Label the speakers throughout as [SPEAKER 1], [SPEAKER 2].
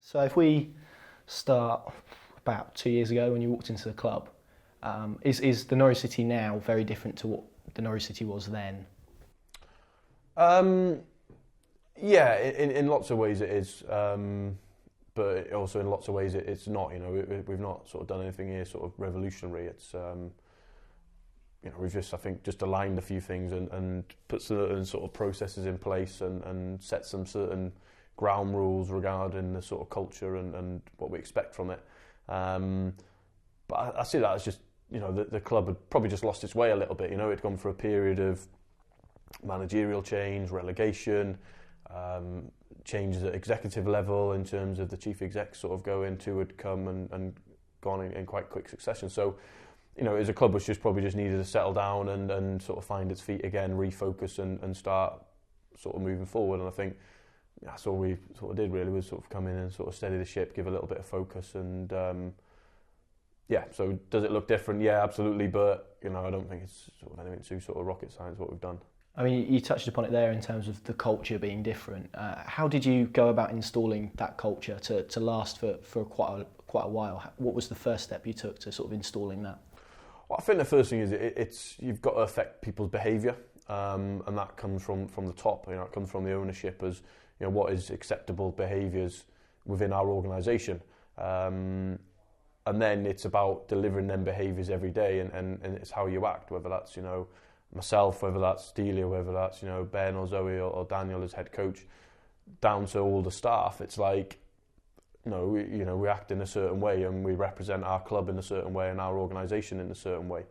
[SPEAKER 1] So if we start about 2 years ago when you walked into the club, is the Norwich City now very different to what the Norwich City was then?
[SPEAKER 2] Yeah, in lots of ways it is, but also in lots of ways it's not. You know, we've not sort of done anything here sort of revolutionary. It's you know, we've just, I think, just aligned a few things and put certain sort of processes in place and set some certain ground rules regarding the sort of culture and what we expect from it. But I see that as just, you know, the club had probably just lost its way a little bit. You know, it'd gone for a period of managerial change, relegation, changes at executive level in terms of the chief exec sort of going to had come and gone in quite quick succession. So, you know, as a club which probably just needed to settle down and sort of find its feet again, refocus and start sort of moving forward. And I think that's all we sort of did really, was sort of come in and sort of steady the ship, give a little bit of focus and yeah, so does it look different? Yeah, absolutely, but you know, I don't think it's sort of anything too sort of rocket science what we've done.
[SPEAKER 1] I mean, you touched upon it there in terms of the culture being different. How did you go about installing that culture to last for quite a while? What was the first step you took to sort of installing that?
[SPEAKER 2] Well, I think the first thing is it's you've got to affect people's behaviour, and that comes from the top. You know, it comes from the ownership as, you know, what is acceptable behaviours within our organisation, and then it's about delivering them behaviours every day, and it's how you act, whether that's, you know, myself, whether that's Delia, whether that's, you know, Ben or Zoe or Daniel as head coach, down to all the staff. It's like, no, we act in a certain way and we represent our club in a certain way and our organisation in a certain way.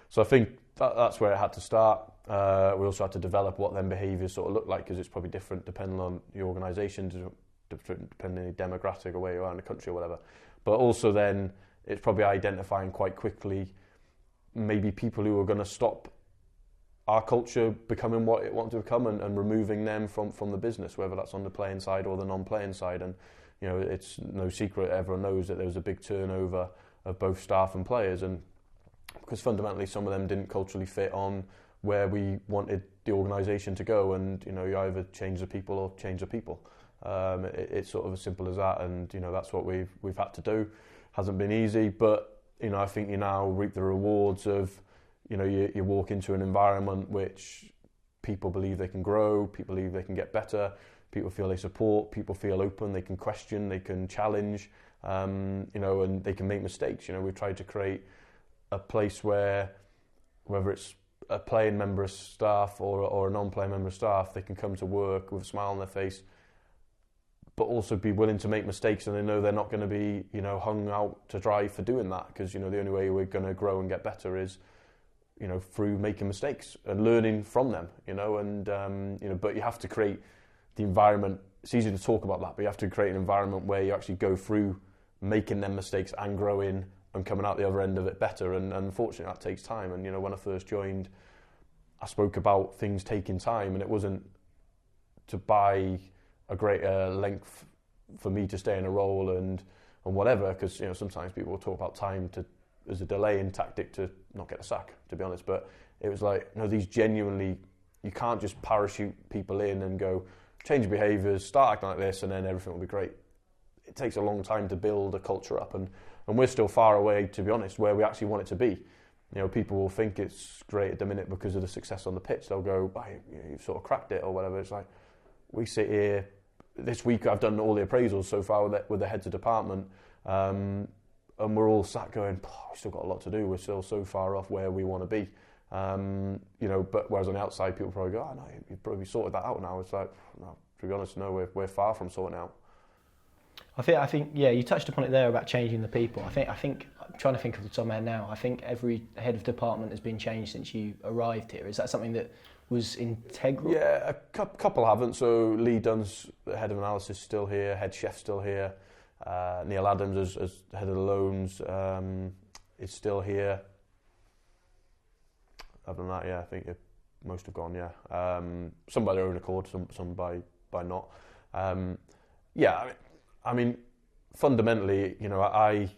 [SPEAKER 2] So I think that's where it had to start. We also had to develop what them behaviours sort of look like, because it's probably different depending on the organisation, depending on the demographic or where you are in the country or whatever. But also then it's probably identifying quite quickly maybe people who are going to stop our culture becoming what it wants to become and removing them from the business, whether that's on the playing side or the non-playing side. And you know, it's no secret, everyone knows that there was a big turnover of both staff and players, and because fundamentally some of them didn't culturally fit on where we wanted the organisation to go, and you know, you either change the people or change the people. It's sort of as simple as that, and you know, that's what we've had to do. Hasn't been easy, but you know, I think you now reap the rewards of, you know, you walk into an environment which people believe they can grow, people believe they can get better, people feel they support, people feel open, they can question, they can challenge, you know, and they can make mistakes. You know, we've tried to create a place where, whether it's a playing member of staff or a non-playing member of staff, they can come to work with a smile on their face, but also be willing to make mistakes, and they know they're not going to be, you know, hung out to dry for doing that, because, you know, the only way we're going to grow and get better is, you know, through making mistakes and learning from them, you know, and, you know, but you have to create the environment. It's easy to talk about that, but you have to create an environment where you actually go through making them mistakes and growing and coming out the other end of it better. And unfortunately, that takes time. And, you know, when I first joined, I spoke about things taking time, and it wasn't to buy a greater length for me to stay in a role and whatever, because, you know, sometimes people will talk about time as a delaying tactic to not get a sack, to be honest. But it was like, no, these genuinely, you can't just parachute people in and go, change behaviours, start acting like this, and then everything will be great. It takes a long time to build a culture up, and we're still far away, to be honest, where we actually want it to be. You know, people will think it's great at the minute because of the success on the pitch. They'll go, oh, you've sort of cracked it or whatever. It's like, we sit here, this week I've done all the appraisals so far with the heads of department, and we're all sat going, we've still got a lot to do, we're still so far off where we want to be. You know, but whereas on the outside, people probably go, oh no, you've probably sorted that out now. It's like, no, to be honest, no, we're far from sorting out.
[SPEAKER 1] I think, yeah, you touched upon it there about changing the people. I think I'm trying to think of the top of my head now. I think every head of department has been changed since you arrived here. Is that something that was integral?
[SPEAKER 2] Yeah, a couple haven't. So Lee Dunn's the head of analysis still here, head chef still here. Neil Adams as head of the loans is still here. Other than that, yeah, I think most have gone. Yeah, some by their own accord, some by not. Yeah, I mean, fundamentally, you know, I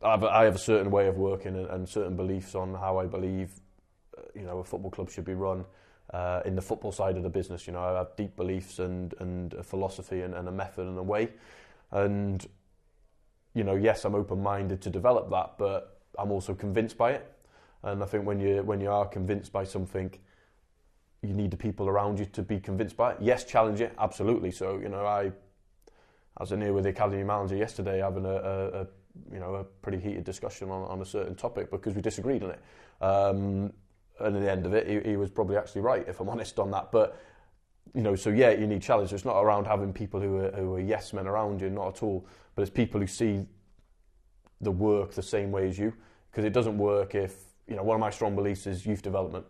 [SPEAKER 2] have a certain way of working and certain beliefs on how I believe, you know, a football club should be run. In the football side of the business, you know, I have deep beliefs and a philosophy and a method and a way. And, you know, yes, I'm open-minded to develop that, but I'm also convinced by it. And I think when you are convinced by something, you need the people around you to be convinced by it. Yes, challenge it, absolutely. So, you know, I was in here with the academy manager yesterday having a pretty heated discussion on a certain topic because we disagreed on it. And at the end of it, he was probably actually right, if I'm honest on that. But, you know, so yeah, you need challenge. It's not around having people who are yes men around you, not at all. But it's people who see the work the same way as you. Because it doesn't work if, you know, one of my strong beliefs is youth development.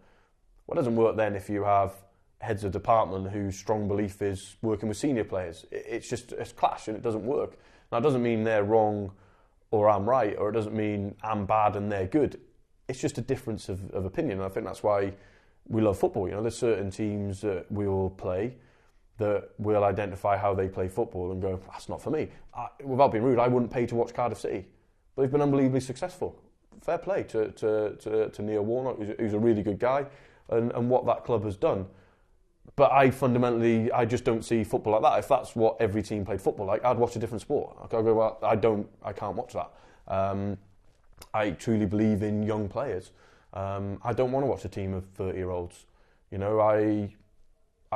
[SPEAKER 2] Well, it doesn't work then if you have heads of department whose strong belief is working with senior players. It's clash and it doesn't work. Now, it doesn't mean they're wrong or I'm right, or it doesn't mean I'm bad and they're good. It's just a difference of opinion. And I think that's why we love football. You know, there's certain teams that we all play that we'll identify how they play football and go, that's not for me. Without being rude, I wouldn't pay to watch Cardiff City. But they've been unbelievably successful. Fair play to Neil Warnock, who's a really good guy, and what that club has done. But I just don't see football like that. If that's what every team played football like, I'd watch a different sport. I'd go, well, I can't watch that. I truly believe in young players. I don't want to watch a team of 30-year-olds. You know, I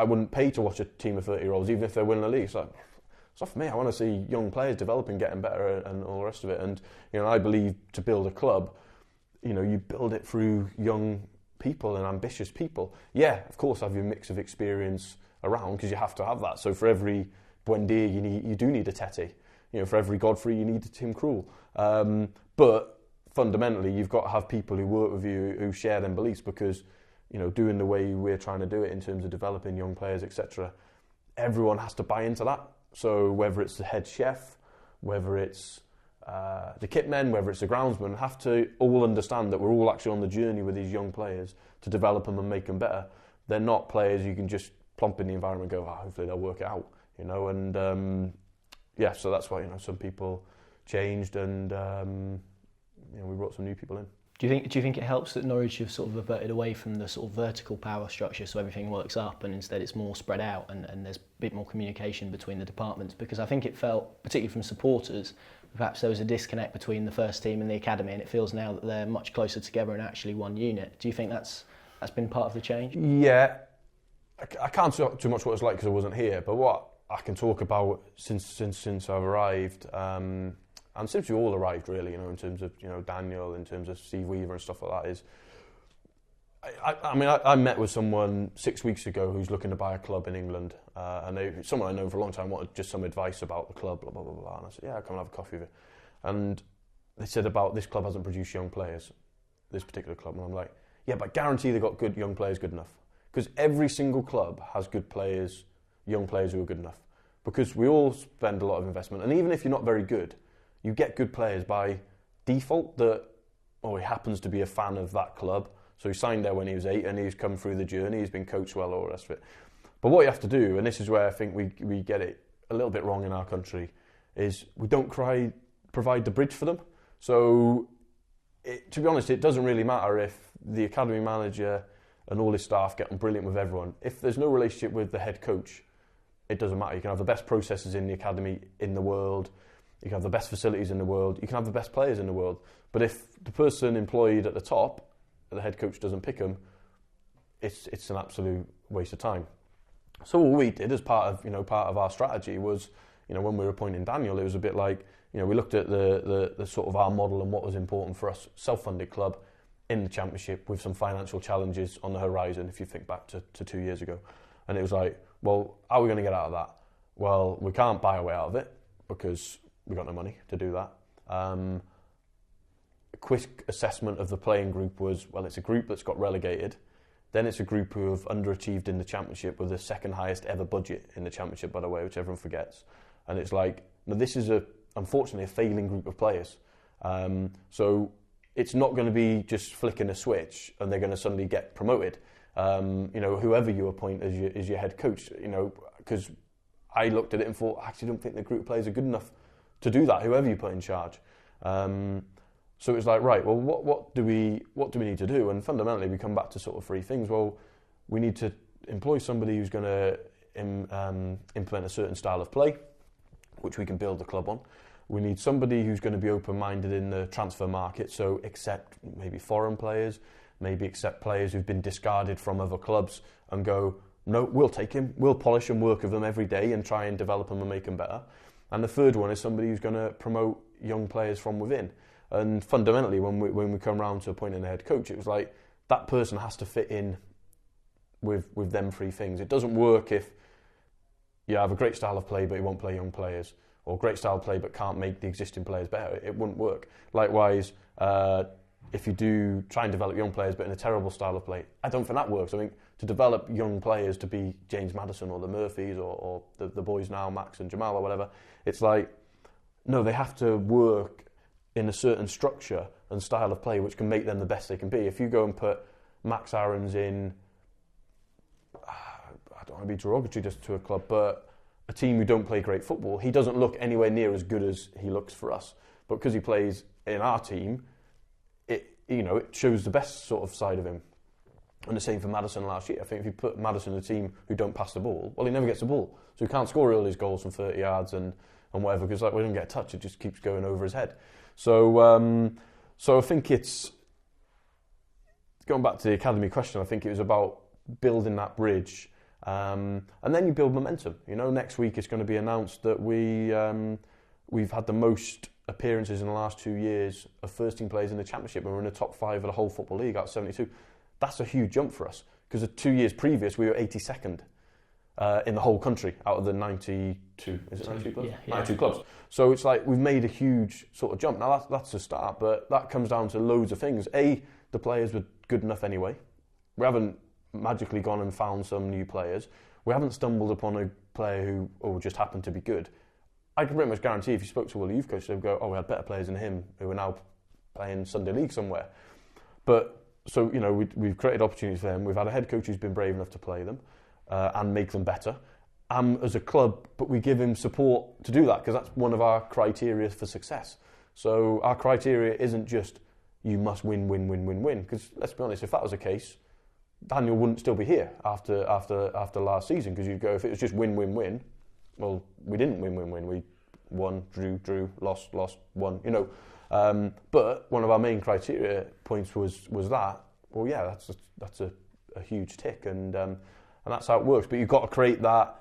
[SPEAKER 2] wouldn't pay to watch a team of 30-year-olds, even if they're winning the league. So it's not for me. I want to see young players developing, getting better, and all the rest of it. And, you know, I believe to build a club, you know, you build it through young people and ambitious people. Yeah, of course, have your mix of experience around because you have to have that. So for every Buendia, you do need a Tete. You know, for every Godfrey, you need a Tim Krul. But fundamentally, you've got to have people who work with you who share them beliefs because, you know, doing the way we're trying to do it in terms of developing young players, etc., everyone has to buy into that. So whether it's the head chef, whether it's the kit men, whether it's the groundsman, have to all understand that we're all actually on the journey with these young players to develop them and make them better. They're not players you can just plump in the environment and go, hopefully they'll work it out, you know. And so that's why, you know, some people changed and you know, we brought some new people in.
[SPEAKER 1] Do you think it helps that Norwich have sort of reverted away from the sort of vertical power structure, so everything works up, and instead it's more spread out and there's a bit more communication between the departments? Because I think it felt, particularly from supporters, perhaps there was a disconnect between the first team and the academy, and it feels now that they're much closer together and actually one unit. Do you think that's been part of the change?
[SPEAKER 2] Yeah, I can't talk too much what it's like because I wasn't here, but what I can talk about since I've arrived. And since we all arrived, really, you know, in terms of, you know, Daniel, in terms of Steve Weaver and stuff like that, is, I met with someone 6 weeks ago who's looking to buy a club in England, and someone I know for a long time wanted just some advice about the club, blah, blah, blah, blah, and I said, yeah, come and have a coffee with you. And they said about this club hasn't produced young players, this particular club, and I'm like, yeah, but I guarantee they've got good young players good enough. Because every single club has good players, young players who are good enough. Because we all spend a lot of investment, and even if you're not very good, you get good players by default that, he happens to be a fan of that club. So he signed there when he was 8 and he's come through the journey, he's been coached well, all the rest of it. But what you have to do, and this is where I think we get it a little bit wrong in our country, is we don't provide the bridge for them. So, to be honest, it doesn't really matter if the academy manager and all his staff get on brilliant with everyone. If there's no relationship with the head coach, it doesn't matter. You can have the best processes in the academy in the world, you can have the best facilities in the world, you can have the best players in the world. But if the person employed at the top, the head coach doesn't pick them, it's an absolute waste of time. So what we did as part of our strategy was, you know, when we were appointing Daniel, it was a bit like, you know, we looked at the sort of our model and what was important for us, self-funded club in the Championship with some financial challenges on the horizon, if you think back to 2 years ago. And it was like, well, how are we going to get out of that? Well, we can't buy our way out of it because we've got no money to do that. A quick assessment of the playing group was, well, it's a group that's got relegated. Then it's a group who have underachieved in the Championship with the second highest ever budget in the Championship, by the way, which everyone forgets. And it's like, no, this is unfortunately a failing group of players. So it's not going to be just flicking a switch and they're going to suddenly get promoted. You know, whoever you appoint as your head coach, you know, because I looked at it and thought, I actually don't think the group of players are good enough to do that, whoever you put in charge. So it was like, right, well, what do we need to do? And fundamentally, we come back to sort of 3 things. Well, we need to employ somebody who's going to implement a certain style of play. which we can build the club on. We need somebody who's going to be open-minded in the transfer market, so accept maybe foreign players, maybe accept players who've been discarded from other clubs and go, no, we'll take him, we'll polish and work with them every day and try and develop them and make them better. And the third one is somebody who's going to promote young players from within. And fundamentally, when we come around to appointing a head coach, it was like that person has to fit in with them three things. It doesn't work if you have a great style of play but you won't play young players, or great style of play but can't make the existing players better. It wouldn't work. Likewise, if you do try and develop young players but in a terrible style of play, I don't think that works. I think to develop young players to be James Maddison or the Murphys or the boys now, Max and Jamal or whatever, it's like, no, they have to work in a certain structure and style of play which can make them the best they can be. If you go and put Max Aarons in, I don't want to be derogatory just to a club, but a team who don't play great football, he doesn't look anywhere near as good as he looks for us. But because he plays in our team, it shows the best sort of side of him. And the same for Maddison last year. I think if you put Maddison in a team who don't pass the ball, well, he never gets the ball. So he can't score all his goals from 30 yards and whatever, because like, when he doesn't get a touch, it just keeps going over his head. So I think it's, going back to the academy question, I think it was about building that bridge. And then you build momentum. Next week it's going to be announced that we've had the most appearances in the last 2 years of first-team players in the Championship, and we're in the top 5 of the whole Football League out of 72. That's a huge jump for us, because the 2 years previous we were 82nd in the whole country out of the 92. Is it 92 clubs? Yeah. 92 clubs. So it's like we've made a huge sort of jump. Now that's a start, but that comes down to loads of things. A, the players were good enough anyway. We haven't magically gone and found some new players. We haven't stumbled upon a player who just happened to be good. I can pretty much guarantee if you spoke to all the youth coaches, they'd go, we had better players than him who are now playing Sunday League somewhere. But so, we've created opportunities for them. We've had a head coach who's been brave enough to play them and make them better. As a club, but we give him support to do that, because that's one of our criteria for success. So our criteria isn't just you must win, because let's be honest, if that was the case, Daniel wouldn't still be here after last season, because you'd go, if it was just win, well, we didn't win. We won, drew, lost, won, but one of our main criteria points was that. Well, yeah, that's a huge tick, and that's how it works. But you've got to create that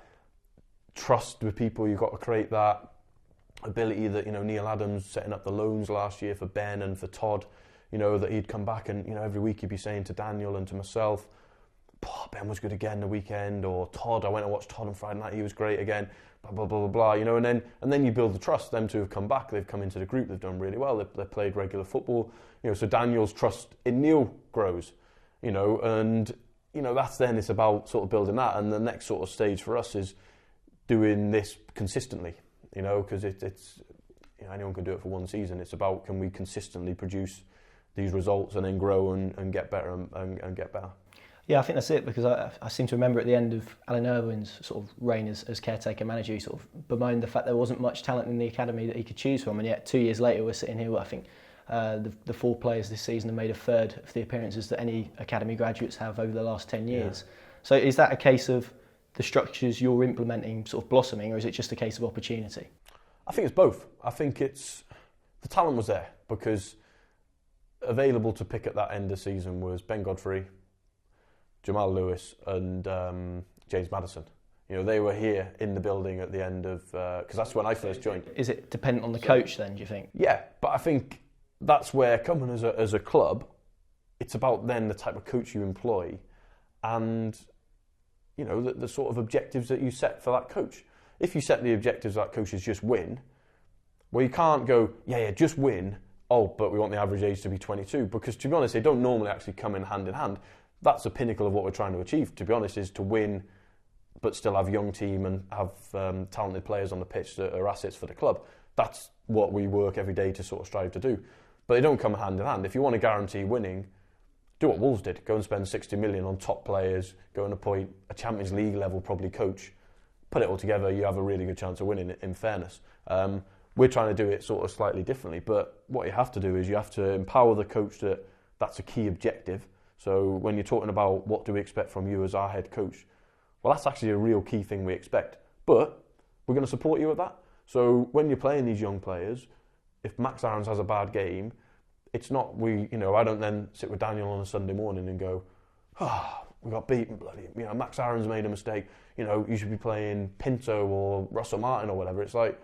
[SPEAKER 2] trust with people. You've got to create that ability that Neil Adams setting up the loans last year for Ben and for Todd. That he'd come back and every week he'd be saying to Daniel and to myself, Ben was good again the weekend, or Todd, I went and watched Todd on Friday night, he was great again, blah, blah, blah, blah, blah, and then you build the trust. Them two have come back, they've come into the group, they've done really well, they've played regular football, so Daniel's trust in Neil grows, and that's then, it's about sort of building that, and the next sort of stage for us is doing this consistently, because it's anyone can do it for one season. It's about, can we consistently produce these results and then grow and get better and get better.
[SPEAKER 1] Yeah, I think that's it, because I seem to remember at the end of Alan Irwin's sort of reign as caretaker manager, he sort of bemoaned the fact there wasn't much talent in the academy that he could choose from, and yet 2 years later we're sitting here. I think the 4 players this season have made a third of the appearances that any academy graduates have over the last 10 years. Yeah. So is that a case of the structures you're implementing sort of blossoming, or is it just a case of opportunity?
[SPEAKER 2] I think it's both. I think it's, the talent was there, because available to pick at that end of the season was Ben Godfrey, Jamal Lewis and James Maddison. They were here in the building at the end of, because that's when I first joined.
[SPEAKER 1] Is it dependent on the coach then, do you think?
[SPEAKER 2] Yeah, but I think that's where, coming as a club, it's about then the type of coach you employ and the sort of objectives that you set for that coach. If you set the objectives of that coach is just win, well, you can't go, just win, but we want the average age to be 22, because to be honest, they don't normally actually come in hand. That's the pinnacle of what we're trying to achieve, to be honest, is to win but still have a young team and have talented players on the pitch that are assets for the club. That's what we work every day to sort of strive to do. But they don't come hand in hand. If you want to guarantee winning, do what Wolves did. Go and spend 60 million on top players, go and appoint a Champions League level probably coach, put it all together, you have a really good chance of winning it, in fairness. We're trying to do it sort of slightly differently, but what you have to do is you have to empower the coach that's a key objective. So when you're talking about what do we expect from you as our head coach, well, that's actually a real key thing we expect. But we're going to support you with that. So when you're playing these young players, if Max Aarons has a bad game, it's not I don't then sit with Daniel on a Sunday morning and go, we got beaten, bloody, Max Aarons made a mistake, you should be playing Pinto or Russell Martin or whatever. It's like,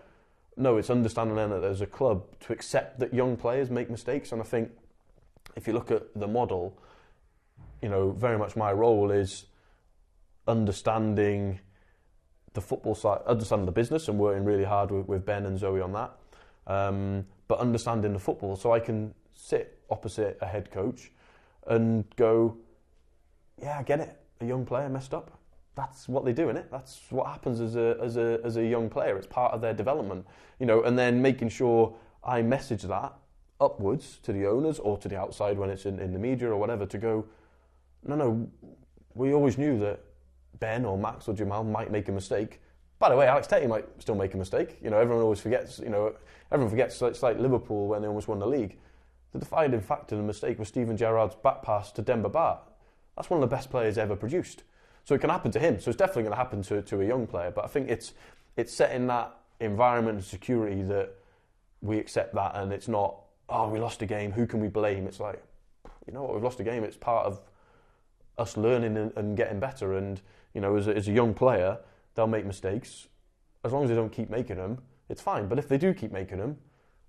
[SPEAKER 2] no, it's understanding then that there's a club to accept that young players make mistakes. And I think if you look at the model, very much my role is understanding the football side, understanding the business and working really hard with Ben and Zoe on that, but understanding the football so I can sit opposite a head coach and go, yeah, I get it, a young player messed up. That's what they do, innit? That's what happens as a young player. It's part of their development, and then making sure I message that upwards to the owners or to the outside when it's in the media or whatever to go, no, we always knew that Ben or Max or Jamal might make a mistake. By the way, Alex Tetty might still make a mistake. Everyone always forgets, everyone forgets it's like Liverpool when they almost won the league. The deciding factor in the mistake was Steven Gerrard's back pass to Demba Ba. That's one of the best players ever produced. So it can happen to him. So it's definitely going to happen to a young player. But I think it's setting that environment and security that we accept that, and it's not, we lost a game, who can we blame? It's like, we've lost a game. It's part of us learning and getting better. And, as a young player, they'll make mistakes. As long as they don't keep making them, it's fine. But if they do keep making them,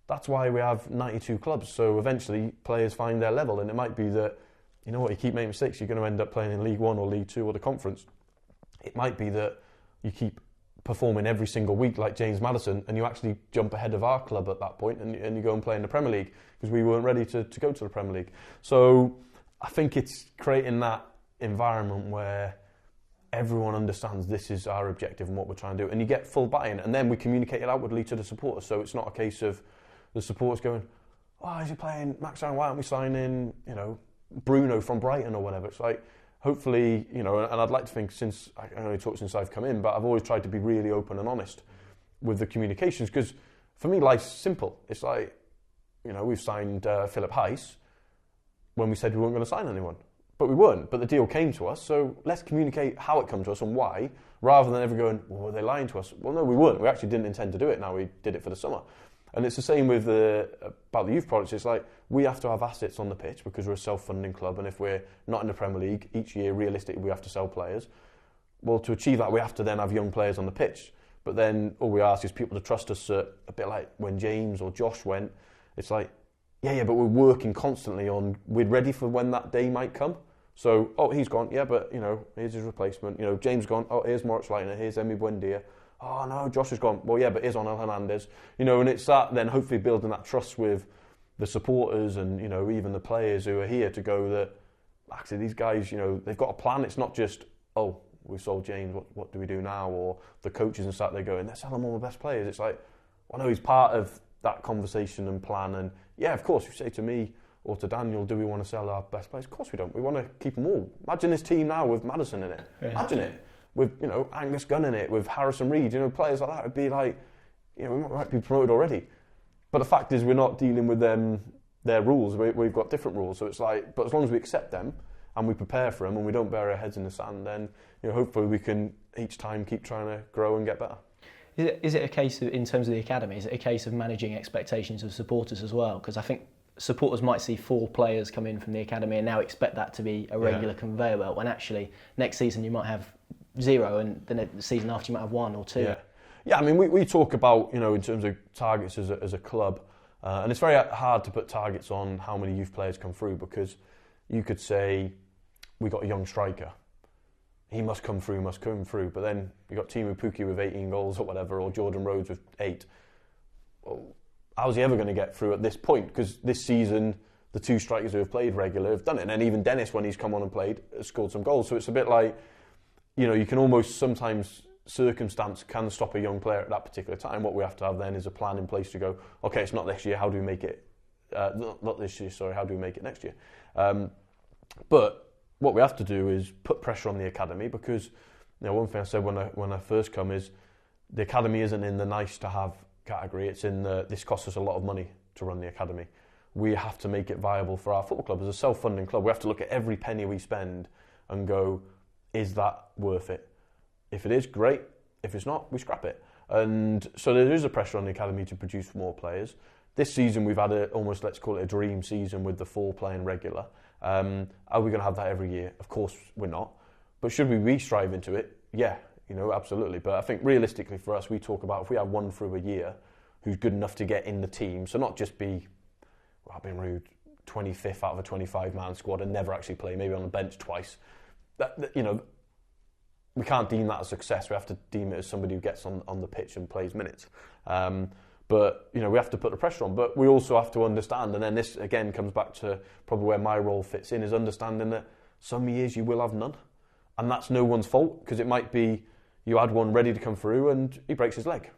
[SPEAKER 2] that's why we have 92 clubs. So eventually players find their level, and it might be that, you keep making mistakes, you're going to end up playing in League One or League Two or the Conference. It might be that you keep performing every single week like James Maddison, and you actually jump ahead of our club at that point, and you go and play in the Premier League because we weren't ready to go to the Premier League. So I think it's creating that environment where everyone understands this is our objective and what we're trying to do, and you get full buy-in, and then we communicate it outwardly to the supporters. So it's not a case of the supporters going, is he playing Max Aaron? Why aren't we signing, Bruno from Brighton or whatever? It's like, hopefully, and I'd like to think, since I only talked since I've come in, but I've always tried to be really open and honest with the communications, because for me life's simple. It's like, we've signed Philip Heiss when we said we weren't going to sign anyone, but we weren't, but the deal came to us, so let's communicate how it came to us and why, rather than ever going, were they lying to us? Well, no, we weren't. We actually didn't intend to do it. Now we did it for the summer. And it's the same with about the youth products. It's like, we have to have assets on the pitch because we're a self-funding club, and if we're not in the Premier League, each year, realistically, we have to sell players. Well, to achieve that, we have to then have young players on the pitch. But then all we ask is people to trust us, a bit like when James or Josh went. It's like, yeah, but we're working constantly on, we're ready for when that day might come. So, he's gone, yeah, but, here's his replacement. James gone, here's Moritz Leitner, here's Emi Buendia. Oh no, Josh has gone. Well, yeah, but here's Onel Hernandez. And it's that then hopefully building that trust with the supporters and, even the players who are here to go that, actually, these guys, they've got a plan. It's not just, we sold James, what do we do now? Or the coaches and stuff, they're going, let's sell them all the best players. It's like, well, no, he's part of that conversation and plan. And yeah, of course, you say to me or to Daniel, do we want to sell our best players? Of course we don't. We want to keep them all. Imagine this team now with Maddison in it. Yeah. Imagine it. With, Angus Gunn in it, with Harrison Reed, players like that would be like, we might be promoted already. But the fact is we're not dealing with their rules. We've got different rules. So it's like, but as long as we accept them and we prepare for them and we don't bury our heads in the sand, then, hopefully we can each time keep trying to grow and get better.
[SPEAKER 1] Is it a case of, in terms of the academy, is it a case of managing expectations of supporters as well? Because I think supporters might see 4 players come in from the academy and now expect that to be a regular conveyor belt, when actually next season you might have 0, and then the season after you might have 1 or 2.
[SPEAKER 2] Yeah. I mean, we talk about, in terms of targets as a club, and it's very hard to put targets on how many youth players come through, because you could say, we got a young striker, he must come through, but then you got Teemu Pukki with 18 goals or whatever, or Jordan Rhodes with 8. Well, how's he ever going to get through at this point? Because this season, the 2 strikers who have played regular have done it, and then even Dennis, when he's come on and played, has scored some goals. So it's a bit like, you can almost sometimes, circumstance can stop a young player at that particular time. What we have to have then is a plan in place to go, okay, it's not this year, how do we make it, not this year, sorry, how do we make it next year? But what we have to do is put pressure on the academy, because one thing I said when I first come is, the academy isn't in the nice to have category, it's in this costs us a lot of money to run the academy. We have to make it viable for our football club. As a self-funding club, we have to look at every penny we spend and go, is that worth it? If it is, great. If it's not, we scrap it. And so there is a pressure on the academy to produce more players. This season we've had almost, let's call it a dream season with the 4 playing regular. Are we going to have that every year? Of course we're not. But should we be striving to it? Yeah, absolutely. But I think realistically for us, we talk about if we have one through a year who's good enough to get in the team, so not just be, well, I've been rude, 25th out of a 25-man squad and never actually play, maybe on the bench twice. We can't deem that a success. We have to deem it as somebody who gets on the pitch and plays minutes. But we have to put the pressure on. But we also have to understand, and then this again comes back to probably where my role fits in, is understanding that some years you will have none. And that's no one's fault, because it might be you had one ready to come through and he breaks his leg.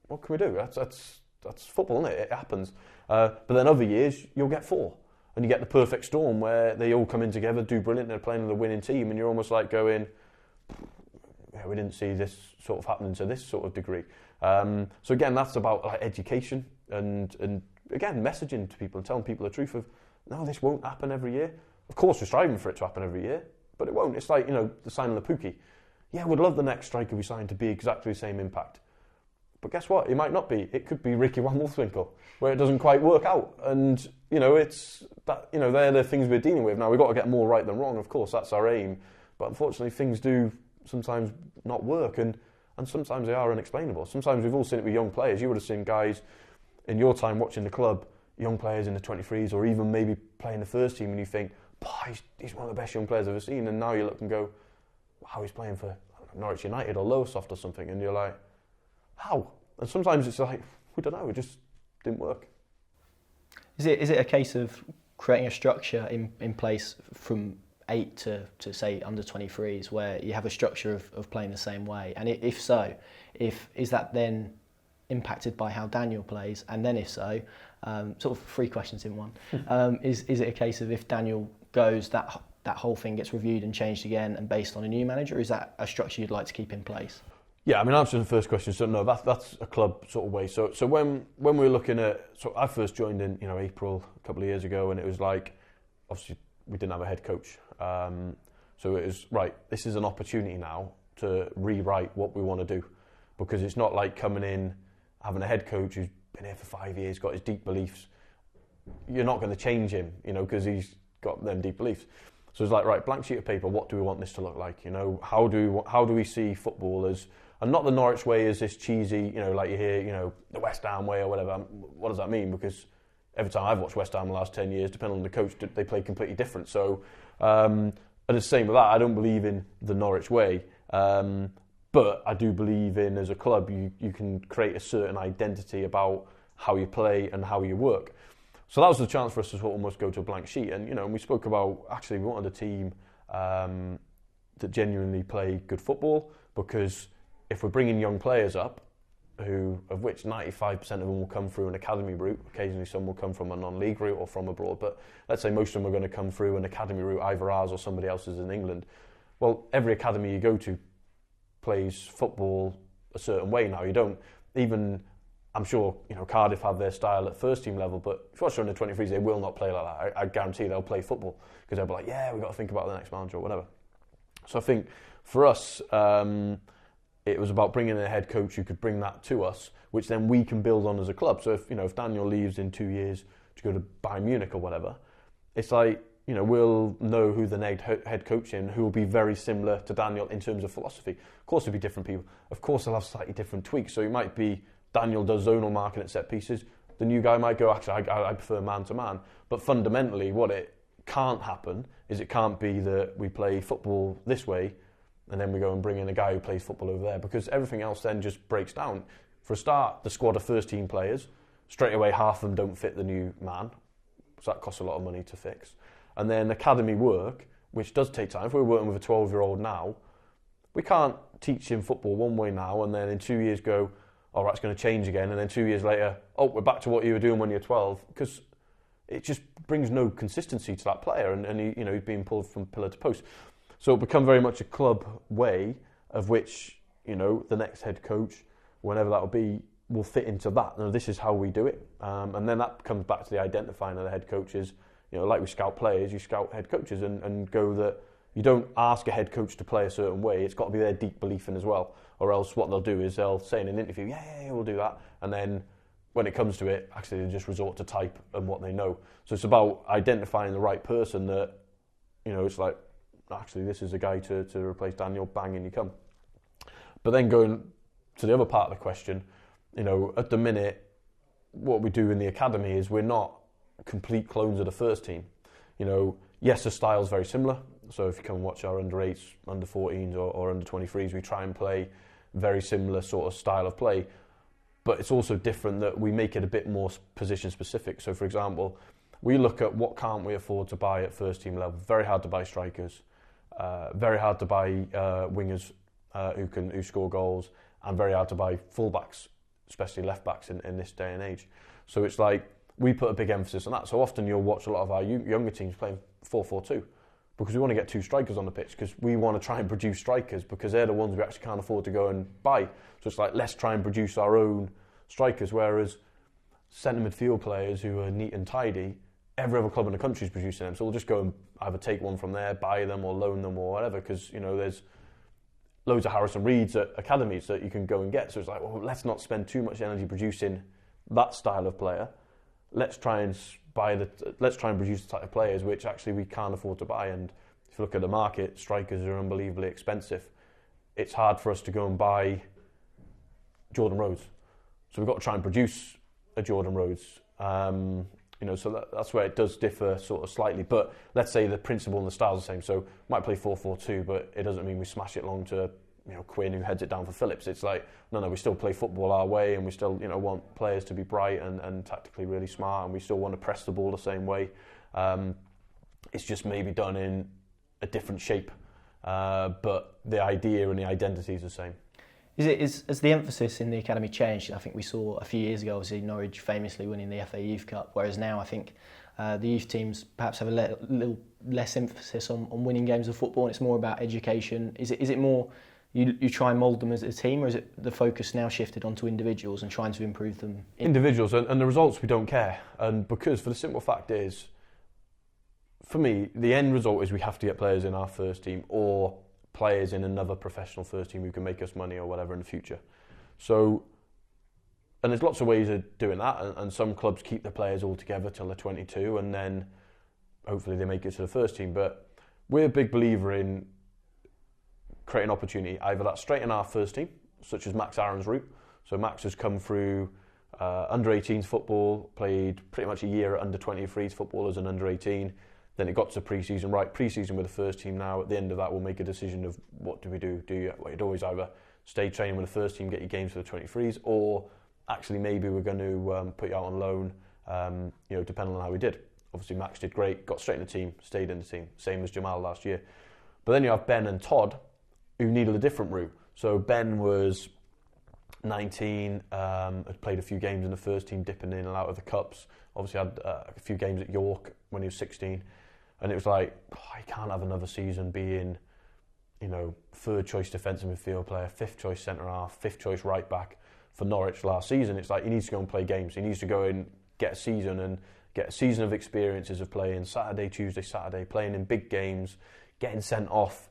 [SPEAKER 2] What can we do? That's football, isn't it? It happens. But then other years you'll get 4. And you get the perfect storm where they all come in together, do brilliant, they're playing with a winning team, and you're almost like going, yeah, we didn't see this sort of happening to this sort of degree. So again, that's about education and again, messaging to people and telling people the truth of, no, this won't happen every year. Of course, we're striving for it to happen every year, but it won't. It's like, the signing of Pukki. Yeah, we'd love the next striker we sign to be exactly the same impact. But guess what? It might not be. It could be Ricky Van Wolfswinkel, where it doesn't quite work out. And, it's that, they're the things we're dealing with. Now, we've got to get more right than wrong, of course, that's our aim. But unfortunately, things do sometimes not work, and sometimes they are unexplainable. Sometimes we've all seen it with young players. You would have seen guys in your time watching the club, young players in the 23s, or even maybe playing the first team, and you think, he's one of the best young players I've ever seen. And now you look and go, wow, he's playing for Norwich United or Lowestoft or something, and you're like, how? And sometimes it's like, we don't know, it just didn't work.
[SPEAKER 1] Is it a case of creating a structure in place from 8 to say under 23s, where you have a structure of playing the same way? And if so, is that then impacted by how Daniel plays? And then if so, sort of 3 questions in one, is it a case of if Daniel goes, that whole thing gets reviewed and changed again and based on a new manager, or is that a structure you'd like to keep in place?
[SPEAKER 2] Yeah, answering the first question, so no, that's a club sort of way. So when we were looking at, so I first joined in April a couple of years ago, and it was like, obviously we didn't have a head coach, so it was right. This is an opportunity now to rewrite what we want to do, because it's not like coming in having a head coach who's been here for 5 years, got his deep beliefs. You're not going to change him, because he's got them deep beliefs. So it's like, right, blank sheet of paper. What do we want this to look like? How do we see football as? And not the Norwich way as this cheesy, like you hear, the West Ham way or whatever. What does that mean? Because every time I've watched West Ham in the last 10 years, depending on the coach, they play completely different. So, and it's the same with that. I don't believe in the Norwich way. But I do believe in, as a club, you can create a certain identity about how you play and how you work. So that was the chance for us to sort of almost go to a blank sheet. And, and we spoke about, actually, we wanted a team that genuinely play good football, because if we're bringing young players up, of which 95% of them will come through an academy route, occasionally some will come from a non-league route or from abroad, but let's say most of them are going to come through an academy route, either ours or somebody else's in England. Well, every academy you go to plays football a certain way now. You don't even, I'm sure, Cardiff have their style at first team level, but if you watch under 23s, they will not play like that. I guarantee they'll play football, because they'll be like, yeah, we've got to think about the next manager or whatever. So I think for us, it was about bringing in a head coach who could bring that to us, which then we can build on as a club. So if Daniel leaves in 2 years to go to Bayern Munich or whatever, it's like, we'll know who the head coach is, who will be very similar to Daniel in terms of philosophy. Of course, there'll be different people. Of course, they'll have slightly different tweaks. So it might be Daniel does zonal marking at set pieces. The new guy might go, actually, I prefer man-to-man. But fundamentally, what it can't happen is it can't be that we play football this way and then we go and bring in a guy who plays football over there, because everything else then just breaks down. For a start, the squad of first-team players, straight away half of them don't fit the new man, so that costs a lot of money to fix. And then academy work, which does take time. If we're working with a 12-year-old now, we can't teach him football one way now and then in 2 years go, all right, it's going to change again, and then 2 years later, we're back to what you were doing when you were 12, because it just brings no consistency to that player, and he, he's being pulled from pillar to post. So it become very much a club way, of which, the next head coach, whenever that will be, will fit into that. Now, this is how we do it. And then that comes back to the identifying of the head coaches. Like we scout players, you scout head coaches and go that, you don't ask a head coach to play a certain way. It's got to be their deep belief in as well. Or else what they'll do is they'll say in an interview, yeah, we'll do that. And then when it comes to it, actually they just resort to type and what they know. So it's about identifying the right person that, it's like, actually this is a guy to replace Daniel, bang, and you come. But then going to the other part of the question, at the minute, what we do in the academy is we're not complete clones of the first team. Yes, the style's very similar. So if you come and watch our under 8s, under 14s or under 23s, we try and play very similar sort of style of play. But it's also different that we make it a bit more position specific. So for example, we look at what can't we afford to buy at first team level. Very hard to buy strikers, very hard to buy wingers who score goals, and very hard to buy fullbacks, especially left backs in this day and age. So it's like we put a big emphasis on that. So often you'll watch a lot of our younger teams playing 4-4-2 because we want to get 2 strikers on the pitch because we want to try and produce strikers because they're the ones we actually can't afford to go and buy. So it's like, let's try and produce our own strikers, whereas centre midfield players who are neat and tidy, every other club in the country is producing them. So we'll just go and either take one from there, buy them or loan them or whatever because, there's loads of Harrison Reeds at academies that you can go and get. So it's like, well, let's not spend too much energy producing that style of player. Let's try and produce the type of players which actually we can't afford to buy. And if you look at the market, strikers are unbelievably expensive. It's hard for us to go and buy Jordan Rhodes. So we've got to try and produce a Jordan Rhodes. So that's where it does differ sort of slightly. But let's say the principle and the style is the same. So might play 4-4-2, but it doesn't mean we smash it long to Quinn who heads it down for Phillips. It's like, no, we still play football our way and we still, want players to be bright and tactically really smart and we still want to press the ball the same way. It's just maybe done in a different shape, but the idea and the identity is the same.
[SPEAKER 1] Has the emphasis in the academy changed? I think we saw a few years ago, obviously, Norwich famously winning the FA Youth Cup, whereas now I think the youth teams perhaps have a little less emphasis on winning games of football and it's more about education. Is it more you try and mould them as a team, or is it the focus now shifted onto individuals and trying to improve them?
[SPEAKER 2] Individuals, and the results we don't care. And because for the simple fact is, for me, the end result is we have to get players in our first team or players in another professional first team who can make us money or whatever in the future. So, and there's lots of ways of doing that, and some clubs keep their players all together till they're 22 and then hopefully they make it to the first team. But we're a big believer in creating opportunity, either that's straight in our first team, such as Max Aaron's route. So Max has come through under 18s football, played pretty much a year at under 23s football as an under 18. Then it got to pre-season, pre-season with the first team now. At the end of that, we'll make a decision of what do we do. You'd always either stay training with the first team, get your games for the 23s, or actually maybe we're going to put you out on loan, depending on how we did. Obviously, Max did great, got straight in the team, stayed in the team, same as Jamal last year. But then you have Ben and Todd, who needed a different route. So Ben was 19, had played a few games in the first team, dipping in and out of the cups. Obviously had a few games at York when he was 16. And it was like, I can't have another season being, third choice defensive midfield player, fifth choice centre half, fifth choice right back for Norwich last season. It's like he needs to go and play games. He needs to go and get a season of experiences of playing Saturday, Tuesday, Saturday, playing in big games, getting sent off,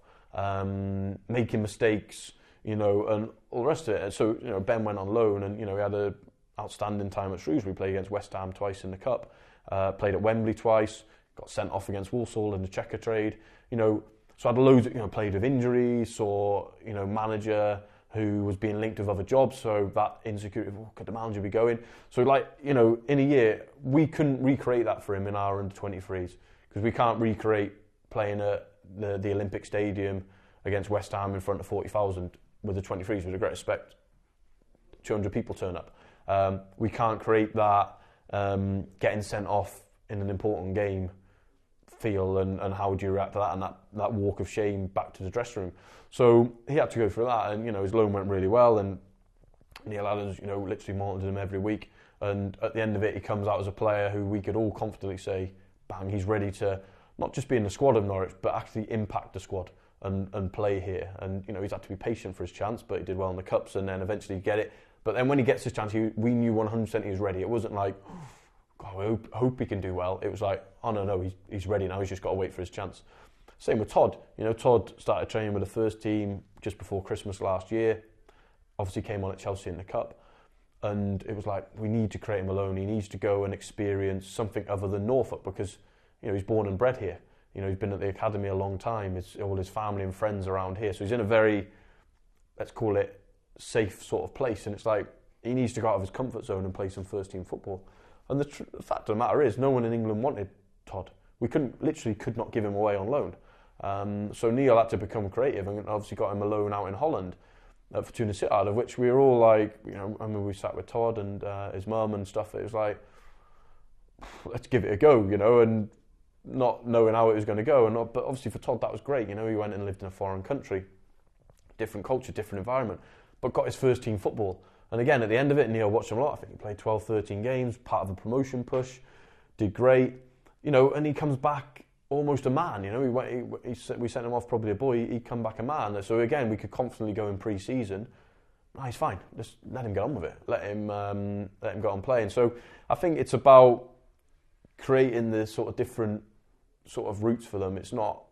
[SPEAKER 2] making mistakes, and all the rest of it. And so, Ben went on loan and, he had a outstanding time at Shrewsbury, played against West Ham twice in the Cup, played at Wembley twice, got sent off against Walsall in the checker trade, so I had loads of, played with injuries, saw, manager who was being linked with other jobs, so that insecurity of, could the manager be going? So in a year, we couldn't recreate that for him in our under-23s, because we can't recreate playing at the Olympic Stadium against West Ham in front of 40,000 with the 23s, with a great respect. 200 people turn up. We can't create that getting sent off in an important game feel and how would you react to that and that walk of shame back to the dressing room. So he had to go through that, and his loan went really well, and Neil Adams literally monitored him every week, and at the end of it he comes out as a player who we could all confidently say, bang, he's ready to not just be in the squad of Norwich but actually impact the squad and play here. And he's had to be patient for his chance, but he did well in the cups and then eventually get it. But then when he gets his chance, we knew 100% he was ready. It wasn't like, God, I hope he can do well. It was like, oh no, he's ready now. He's just got to wait for his chance. Same with Todd. You know, Todd started training with the first team just before Christmas last year. Obviously came on at Chelsea in the Cup. And it was like, we need to create him alone. He needs to go and experience something other than Norfolk because, you know, he's born and bred here. You know, he's been at the academy a long time. All his family and friends around here. So he's in a very, let's call it, safe sort of place. And it's like, he needs to go out of his comfort zone and play some first team football. And the fact of the matter is, no one in England wanted Todd. We literally could not give him away on loan. So Neil had to become creative and obviously got him a loan out in Holland at Fortuna Sittard, of which we were all like, you know, I mean, we sat with Todd and his mum and stuff. It was like, let's give it a go, you know, and not knowing how it was going to go. But obviously for Todd, that was great. You know, he went and lived in a foreign country, different culture, different environment, but got his first team football. And again, at the end of it, Neil watched him a lot. I think he played 12, 13 games, part of a promotion push, did great, you know, and he comes back almost a man, you know. We sent him off probably a boy, he'd come back a man. So again, we could confidently go in pre-season. No, he's fine. Just let him get on with it. Let him go on playing. So I think it's about creating the sort of different sort of routes for them. It's not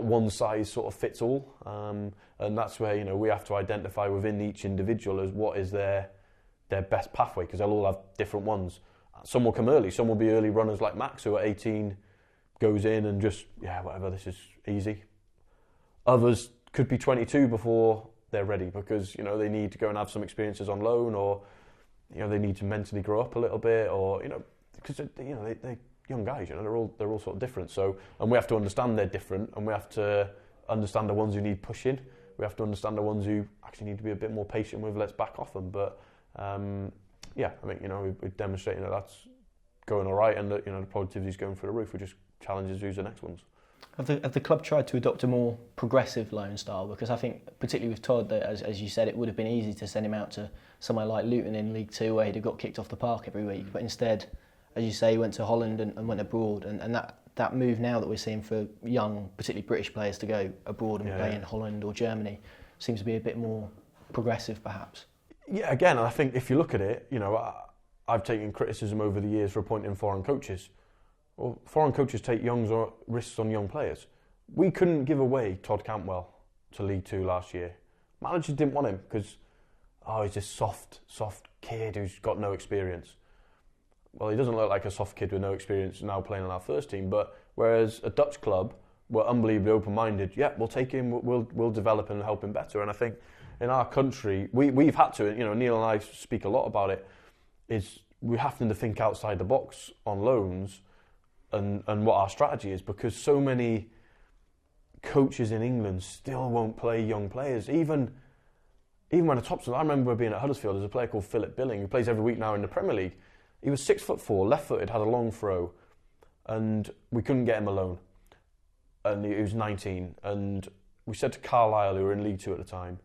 [SPEAKER 2] one size sort of fits all. And that's where, you know, we have to identify within each individual as what is their best pathway, because they'll all have different ones. Some will come early. Some will be early runners like Max, who at 18 goes in and just, yeah, whatever, this is easy. Others could be 22 before they're ready because, you know, they need to go and have some experiences on loan, or, you know, they need to mentally grow up a little bit, or, you know, because, you know, they're young guys, you know, they're all sort of different. So, and we have to understand they're different, and we have to understand the ones who need pushing. We have to understand the ones who actually need to be a bit more patient with, let's back off them. But, yeah, I think, you know, we're demonstrating that that's going all right, and that, you know, the productivity's going through the roof. We just challenges who's the next ones.
[SPEAKER 1] Have the club tried to adopt a more progressive loan style? Because I think, particularly with Todd, as you said, it would have been easy to send him out to somewhere like Luton in League Two, where he'd have got kicked off the park every week. But instead, as you say, he went to Holland and went abroad. And that move now that we're seeing for young, particularly British players, to go abroad and play in Holland or Germany seems to be a bit more progressive, perhaps. Yeah,
[SPEAKER 2] again, I think if you look at it, you know, I've taken criticism over the years for appointing foreign coaches. Well, foreign coaches take risks on young players. We couldn't give away Todd Cantwell to League Two last year. Managers didn't want him because, he's this soft kid who's got no experience. Well, he doesn't look like a soft kid with no experience now playing on our first team, but whereas a Dutch club were unbelievably open-minded, yeah, we'll take him, we'll develop him and help him better. And I think in our country, we've had to, you know, Neil and I speak a lot about it, is we have to think outside the box on loans and what our strategy is, because so many coaches in England still won't play young players. Even when the tops, I remember being at Huddersfield, there's a player called Philip Billing who plays every week now in the Premier League. He was 6'4", left-footed, had a long throw, and we couldn't get him a loan. And he was 19, and we said to Carlisle, who were in League Two at the time,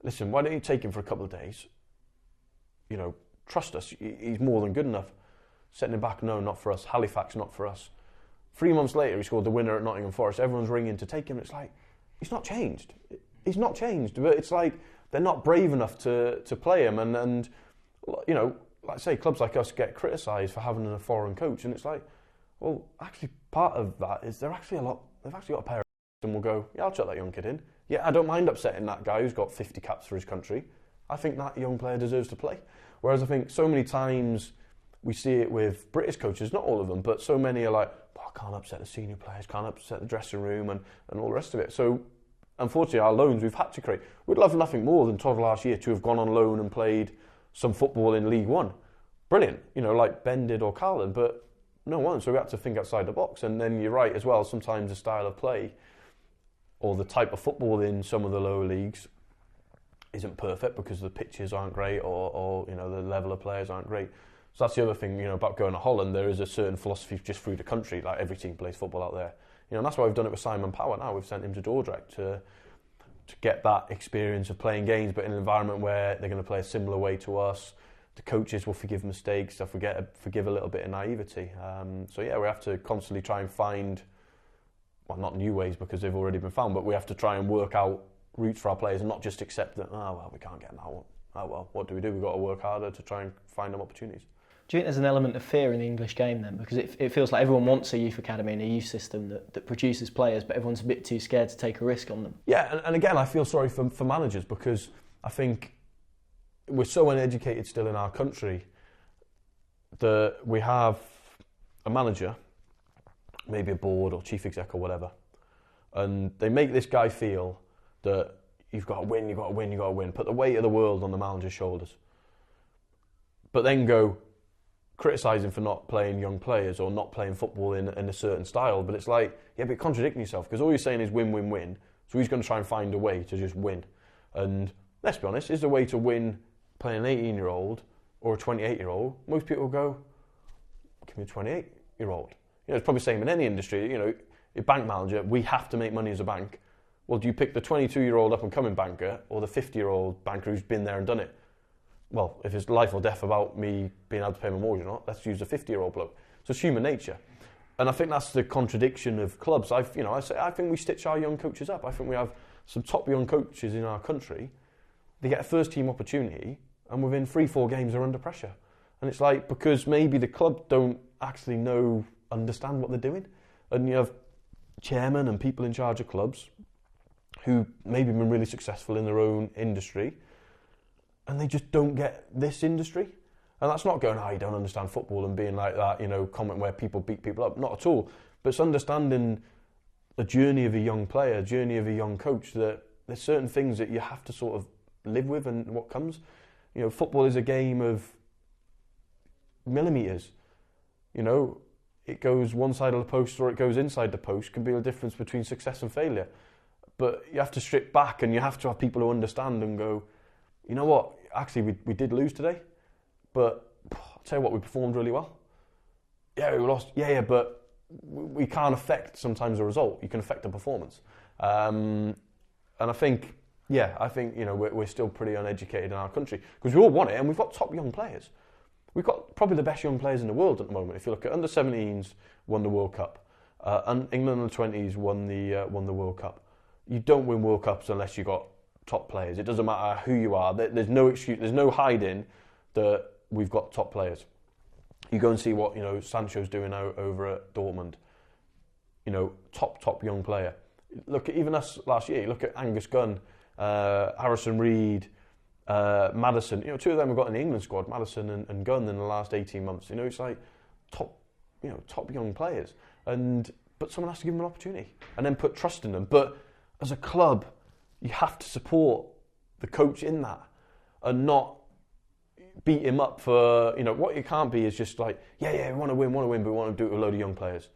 [SPEAKER 2] listen, why don't you take him for a couple of days? You know, trust us, he's more than good enough. Setting him back, no, not for us. Halifax, not for us. 3 months later, he scored the winner at Nottingham Forest. Everyone's ringing to take him. It's like, he's not changed. He's not changed. But it's like, they're not brave enough to play him. And you know, like I say, clubs like us get criticised for having a foreign coach. And it's like, well, actually, part of that is they've actually got a pair of and will go, yeah, I'll chuck that young kid in. Yeah, I don't mind upsetting that guy who's got 50 caps for his country. I think that young player deserves to play. Whereas I think so many times we see it with British coaches, not all of them, but so many are like, I can't upset the senior players, can't upset the dressing room and all the rest of it. So unfortunately, our loans we've had to create. We'd love nothing more than Todd last year to have gone on loan and played some football in League One. Brilliant, you know, like Ben did or Carlin, but no one. So we had to think outside the box. And then you're right as well, sometimes the style of play or the type of football in some of the lower leagues isn't perfect because the pitches aren't great or you know, the level of players aren't great. So that's the other thing, you know, about going to Holland. There is a certain philosophy just through the country. Like every team plays football out there, you know, and that's why we've done it with Simon Power. Now we've sent him to Dordrecht to get that experience of playing games, but in an environment where they're going to play a similar way to us. The coaches will forgive mistakes. They'll forgive a little bit of naivety. So yeah, we have to constantly try and find, well, not new ways because they've already been found, but we have to try and work out routes for our players and not just accept that. Oh well, we can't get that one. Oh well, what do? We've got to work harder to try and find them opportunities.
[SPEAKER 1] Do you think there's an element of fear in the English game then? Because it feels like everyone wants a youth academy and a youth system that produces players, but everyone's a bit too scared to take a risk on them.
[SPEAKER 2] Yeah, and again, I feel sorry for managers, because I think we're so uneducated still in our country that we have a manager, maybe a board or chief exec or whatever, and they make this guy feel that you've got to win, you've got to win, you've got to win, put the weight of the world on the manager's shoulders, but then go criticising for not playing young players or not playing football in a certain style. But it's like, yeah, but you're contradicting yourself, because all you're saying is win, win, win. So he's going to try and find a way to just win. And let's be honest, is the way to win playing an 18-year-old or a 28-year-old? Most people go, give me a 28-year-old. You know, it's probably the same in any industry. You know, a bank manager, we have to make money as a bank. Well, do you pick the 22-year-old up-and-coming banker or the 50-year-old banker who's been there and done it? Well, if it's life or death about me being able to pay my mortgage or not, let's use a 50-year-old bloke. So it's human nature. And I think that's the contradiction of clubs. I think we stitch our young coaches up. I think we have some top young coaches in our country. They get a first-team opportunity, and within 3-4 games they're under pressure. And it's like, because maybe the club don't actually understand what they're doing. And you have chairmen and people in charge of clubs who maybe been really successful in their own industry, and they just don't get this industry. And that's not going, you don't understand football and being like that, you know, comment where people beat people up. Not at all. But it's understanding the journey of a young player, journey of a young coach, that there's certain things that you have to sort of live with and what comes. You know, football is a game of millimetres. You know, it goes one side of the post or it goes inside the post. Can be a difference between success and failure. But you have to strip back, and you have to have people who understand and go, you know what, actually we did lose today, but I'll tell you what, we performed really well. Yeah, we lost. Yeah, but we can't affect sometimes the result. You can affect the performance. And I think, you know, we're still pretty uneducated in our country, because we all want it, and we've got top young players. We've got probably the best young players in the world at the moment. If you look at under-17s, won the World Cup, and England under-20s won the World Cup. You don't win World Cups unless you've got top players. It doesn't matter who you are. There's no excuse. There's no hiding that we've got top players. You go and see what, you know, Sancho's doing over at Dortmund. You know, top young player. Look at even us last year. Look at Angus Gunn, Harrison Reed, Maddison. You know, two of them have got in the England squad, Maddison and Gunn, in the last 18 months. You know, it's like top young players. But someone has to give them an opportunity and then put trust in them. But as a club, you have to support the coach in that and not beat him up for, you know, what you can't be is just like, we want to win, but we want to do it with a load of young players.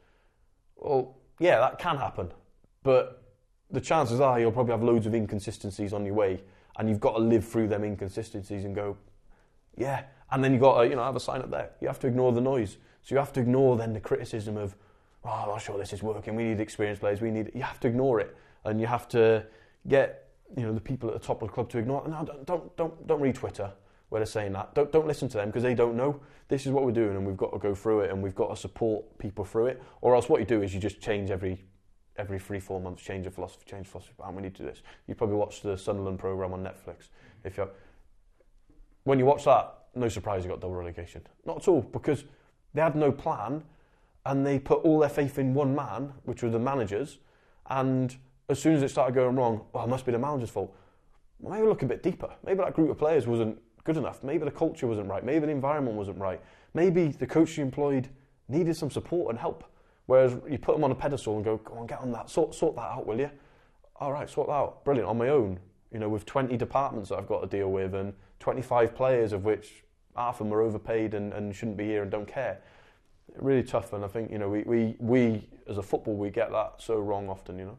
[SPEAKER 2] Well, yeah, that can happen. But the chances are you'll probably have loads of inconsistencies on your way, and you've got to live through them inconsistencies and go, yeah. And then you've got to, you know, have a sign up there. You have to ignore the noise. So you have to ignore then the criticism of, I'm not sure this is working. We need experienced players. You have to ignore it. And you have to get, you know, the people at the top of the club to ignore it. No, don't read Twitter where they're saying that. Don't listen to them, because they don't know. This is what we're doing, and we've got to go through it, and we've got to support people through it. Or else what you do is you just change every 3-4 months, change the philosophy. And we need to do this. You probably watched the Sunderland programme on Netflix. When you watch that, no surprise you got double relegation. Not at all, because they had no plan, and they put all their faith in one man, which were the managers, and as soon as it started going wrong, it must be the manager's fault. Well, maybe look a bit deeper. Maybe that group of players wasn't good enough. Maybe the culture wasn't right. Maybe the environment wasn't right. Maybe the coach you employed needed some support and help. Whereas you put them on a pedestal and go on, get on that, sort that out, will you? All right, sort that out. Brilliant, on my own. You know, with 20 departments that I've got to deal with, and 25 players, of which half of them are overpaid and shouldn't be here and don't care. Really tough, and I think, you know, we as a football, we get that so wrong often, you know.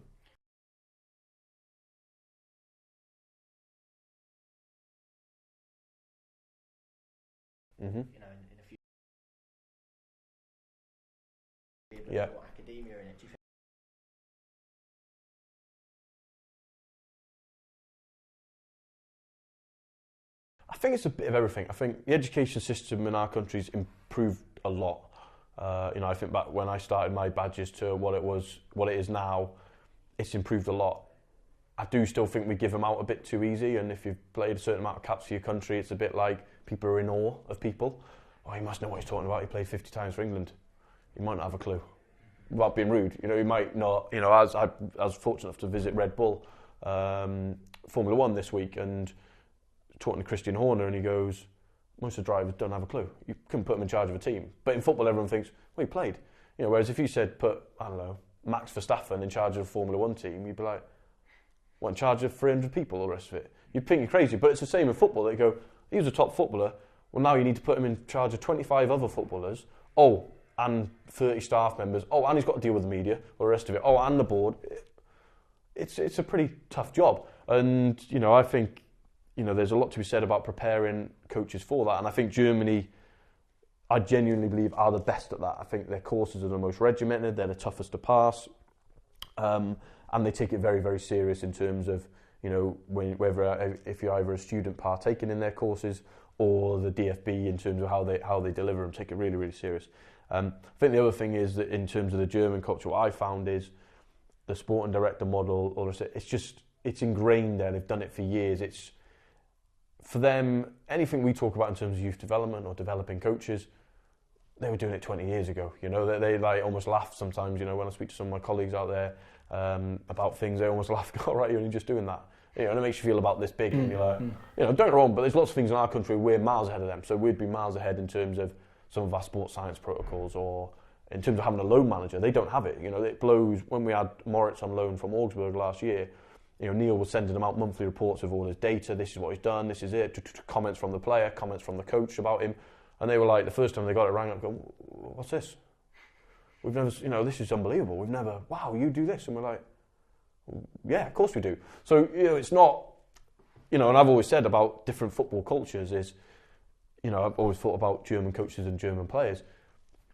[SPEAKER 2] Mm-hmm.
[SPEAKER 1] You know, in a few
[SPEAKER 2] Yeah.
[SPEAKER 1] academia in it. Do you think
[SPEAKER 2] I think it's a bit of everything. I think the education system in our country's improved a lot. You know, I think back when I started my badges to what it is now, it's improved a lot. I do still think we give them out a bit too easy, and if you've played a certain amount of caps for your country, it's a bit like people are in awe of people. oh, he must know what he's talking about. He played 50 times for England. He might not have a clue. Without being rude, he might not. As I was fortunate enough to visit Red Bull Formula One this week, and talking to Christian Horner, and he goes, most of the drivers don't have a clue. You couldn't put them in charge of a team. But in football, everyone thinks, well, he played. Whereas if you said put, I don't know, Max Verstappen in charge of a Formula One team, you'd be like, what, in charge of 300 people, all the rest of it? You'd think you're crazy. But it's the same in football. They go, he was a top footballer. Well, now you need to put him in charge of 25 other footballers. Oh, and 30 staff members. Oh, and he's got to deal with the media, or the rest of it. Oh, and the board. It's a pretty tough job. And, I think, there's a lot to be said about preparing coaches for that. And I think Germany, I genuinely believe, are the best at that. I think their courses are the most regimented. They're the toughest to pass. And they take it very, very serious in terms of, whether if you're either a student partaking in their courses or the DFB in terms of how they deliver them, take it really, really serious. I think the other thing is that in terms of the German culture, what I found is the sporting director model, it's ingrained there. They've done it for years. It's, for them, anything we talk about in terms of youth development or developing coaches, they were doing it 20 years ago. They like almost laugh sometimes, when I speak to some of my colleagues out there about things, they almost laugh, all right, you're only just doing that. And it makes you feel about this big. And you're like, don't get me wrong, but there's lots of things in our country we're miles ahead of them. So we'd be miles ahead in terms of some of our sports science protocols, or in terms of having a loan manager. They don't have it. It blows. When we had Moritz on loan from Augsburg last year, Neil was sending them out monthly reports of all his data. This is what he's done. This is it. Comments from the player, comments from the coach about him. And they were like, the first time they got it, rang up, go, what's this? We've never, this is unbelievable. We've never, wow, you do this. And we're like, yeah, of course we do. So, it's not, and I've always said about different football cultures is, I've always thought about German coaches and German players.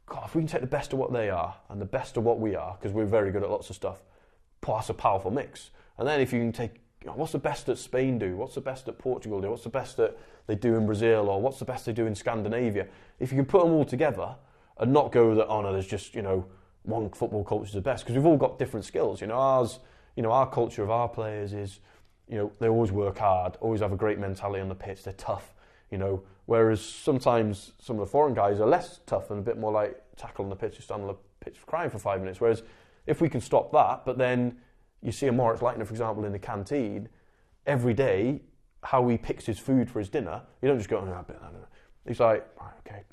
[SPEAKER 2] God, if we can take the best of what they are and the best of what we are, because we're very good at lots of stuff, that's a powerful mix. And then if you can take, what's the best that Spain do? What's the best that Portugal do? What's the best that they do in Brazil? Or what's the best they do in Scandinavia? If you can put them all together and not go that, there's just, one football culture is the best, because we've all got different skills. Ours, our culture of our players is, they always work hard, always have a great mentality on the pitch, they're tough, whereas sometimes some of the foreign guys are less tough and a bit more like tackle on the pitch, just stand on the pitch crying for 5 minutes. Whereas if we can stop that, but then you see a Moritz Leitner, for example, in the canteen, every day, how he picks his food for his dinner, you don't just go, I don't know. He's like, right, okay.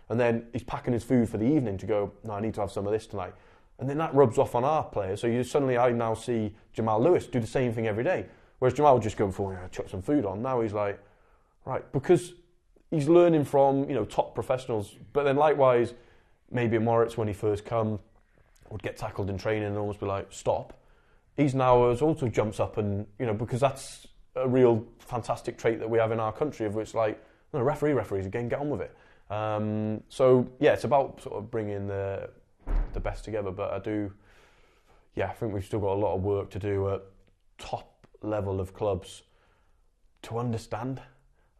[SPEAKER 2] And then he's packing his food for the evening to go, no, I need to have some of this tonight. And then that rubs off on our players. So I now see Jamal Lewis do the same thing every day. Whereas Jamal would just go for, chuck some food on. Now he's like, right, because he's learning from, top professionals. But then likewise, maybe Moritz, when he first come, would get tackled in training and almost be like, stop. He's now also jumps up and, because that's a real fantastic trait that we have in our country, of which referees again, get on with it. So yeah, it's about sort of bringing the best together. But I think we've still got a lot of work to do at top level of clubs to understand.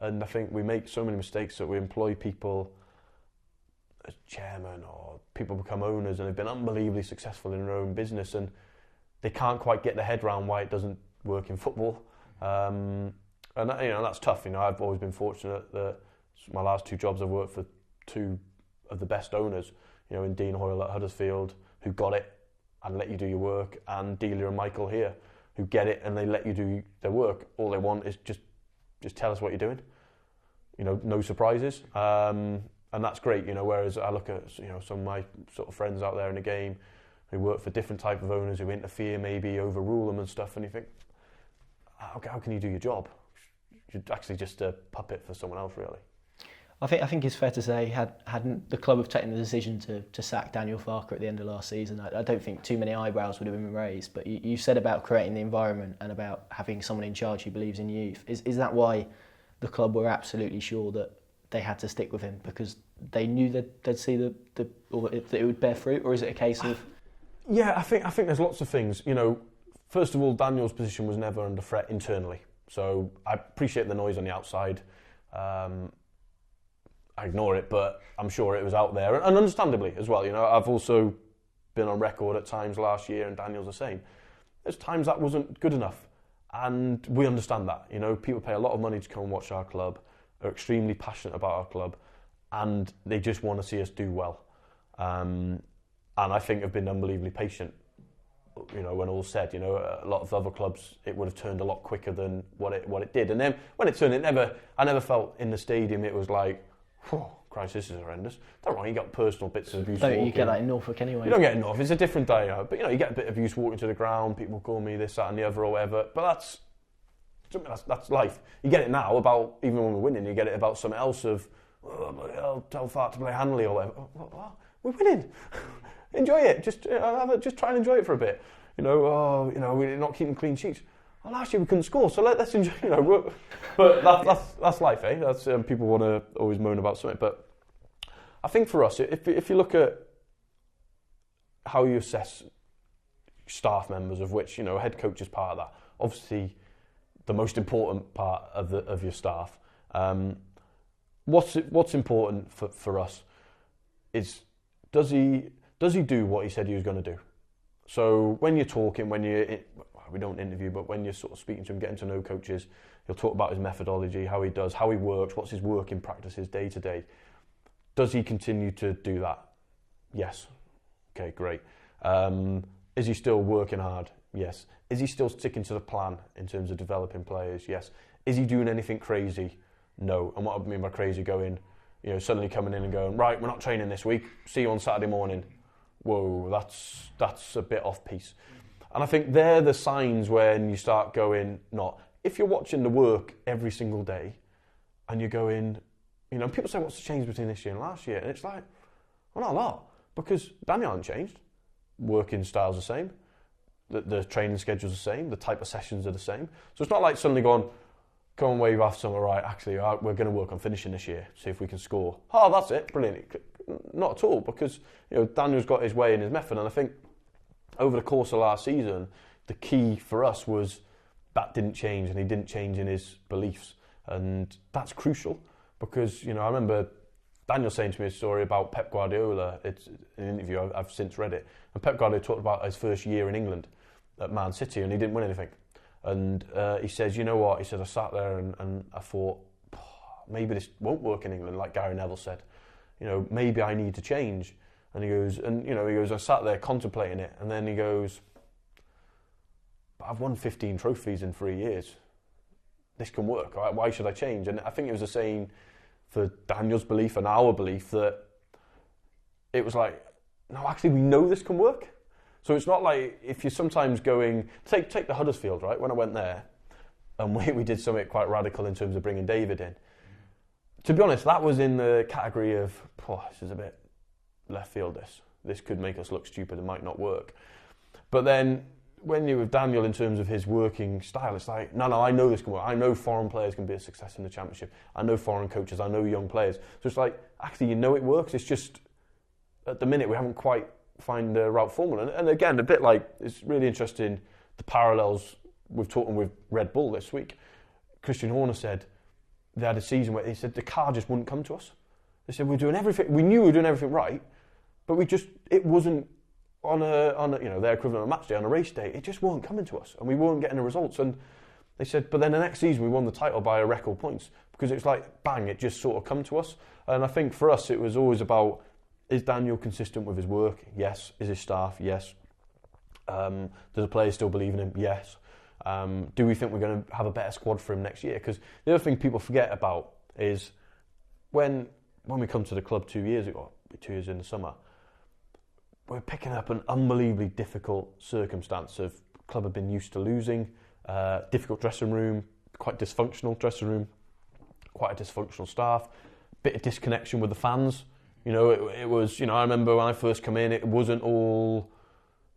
[SPEAKER 2] And I think we make so many mistakes that we employ people as chairman, or people become owners and they've been unbelievably successful in their own business, and they can't quite get their head around why it doesn't work in football. And that's tough. I've always been fortunate that my last 2 jobs I've worked for 2 of the best owners, in Dean Hoyle at Huddersfield, who got it and let you do your work, and Delia and Michael here, who get it and they let you do their work. All they want is just tell us what you're doing. No surprises. And that's great, whereas I look at, some of my sort of friends out there in the game who work for different type of owners who interfere, maybe overrule them and stuff, and you think, how can you do your job? You're actually just a puppet for someone else, really.
[SPEAKER 1] I think it's fair to say, hadn't the club have taken the decision to sack Daniel Farke at the end of last season, I don't think too many eyebrows would have been raised. But you said about creating the environment and about having someone in charge who believes in youth. Is that why the club were absolutely sure that they had to stick with him, because they knew that they'd see that it would bear fruit, or is it a case of?
[SPEAKER 2] Yeah, I think there's lots of things. First of all, Daniel's position was never under threat internally, so I appreciate the noise on the outside. I ignore it, but I'm sure it was out there, and understandably as well. I've also been on record at times last year, and Daniel's the same. There's times that wasn't good enough, and we understand that. People pay a lot of money to come and watch our club, are extremely passionate about our club, and they just want to see us do well. And I think have been unbelievably patient. You know, when all's said, you know, a lot of other clubs, it would have turned a lot quicker than what it did. And then when it turned, I never felt in the stadium it was like, oh, Christ, this is horrendous. Don't worry, you got personal bits of abuse.
[SPEAKER 1] Don't you get that in Norfolk anyway?
[SPEAKER 2] You don't get it in Norfolk. It's a different day, but you know, you get a bit of abuse walking to the ground. People call me this, that, and the other, or whatever. But that's life. You get it now about even when we're winning. You get it about something else of, I'll tell Farke to play Hanley or whatever. What? We're winning. Enjoy it. Just try and enjoy it for a bit. You know, we're not keeping clean sheets. Well, last year we couldn't score, so let's enjoy. You know, but that's life, eh? That's people want to always moan about something. But I think for us, if you look at how you assess staff members, of which, you know, head coach is part of that. Obviously, the most important part of your staff. What's important for us is does he do what he said he was going to do? So when you're talking, we don't interview, but when you're sort of speaking to him, getting to know coaches, he'll talk about his methodology, how he does, how he works, what's his working practices day to day. Does he continue to do that? Yes. Okay, great. Is he still working hard? Yes. Is he still sticking to the plan in terms of developing players? Yes. Is he doing anything crazy? No. And what I mean by crazy, going, you know, suddenly coming in and going, right, we're not training this week, see you on Saturday morning. Whoa, that's a bit off piece. And I think they're the signs when you start going, not. If you're watching the work every single day and you're going, you know, people say, what's the change between this year and last year? And it's like, well, not a lot, because Daniel hasn't changed. Working style's the same. The training schedule's the same. The type of sessions are the same. So it's not like suddenly going, come and wave off somewhere, right, actually, we're going to work on finishing this year, see if we can score. Oh, that's it, brilliant. Not at all, because, you know, Daniel's got his way and his method, and I think over the course of last season, the key for us was that didn't change, and he didn't change in his beliefs, and that's crucial, because, you know, I remember Daniel saying to me a story about Pep Guardiola. It's an interview, I've since read it, and Pep Guardiola talked about his first year in England at Man City, and he didn't win anything. And he says, you know what? He said, I sat there and I thought, maybe this won't work in England, like Gary Neville said. You know, maybe I need to change. And he goes, I sat there contemplating it, and then he goes, but I've won 15 trophies in 3 years. This can work. Right? Why should I change? And I think it was the same for Daniel's belief and our belief that it was like, no, actually, we know this can work. So it's not like if you're sometimes going, take the Huddersfield, right? When I went there, and we did something quite radical in terms of bringing David in. To be honest, that was in the category of, this is a bit left field, this could make us look stupid, it might not work. But then when you're with Daniel in terms of his working style, it's like, no, I know this can work. I know foreign players can be a success in the Championship. I know foreign coaches, I know young players. So it's like, actually, you know it works. It's just, at the minute, we haven't quite find the right formula. And again, a bit like, it's really interesting, the parallels we've talked with Red Bull this week. Christian Horner said they had a season where he said the car just wouldn't come to us. They said we're doing everything, we knew we were doing everything right, but it wasn't on a you know, their equivalent of a match day, on a race day, it just wasn't coming to us, and we weren't getting the results. And they said, but then the next season we won the title by a record points, because it's like, bang, it just sort of come to us. And I think for us it was always about, is Daniel consistent with his work? Yes. Is his staff? Yes. Does the players still believe in him? Yes. Do we think we're going to have a better squad for him next year? Because the other thing people forget about is when we come to the club 2 years ago, 2 years in the summer, we're picking up an unbelievably difficult circumstance of club have been used to losing, difficult dressing room, quite dysfunctional dressing room, quite a dysfunctional staff, bit of disconnection with the fans. You know, it was, you know, I remember when I first come in, it wasn't all,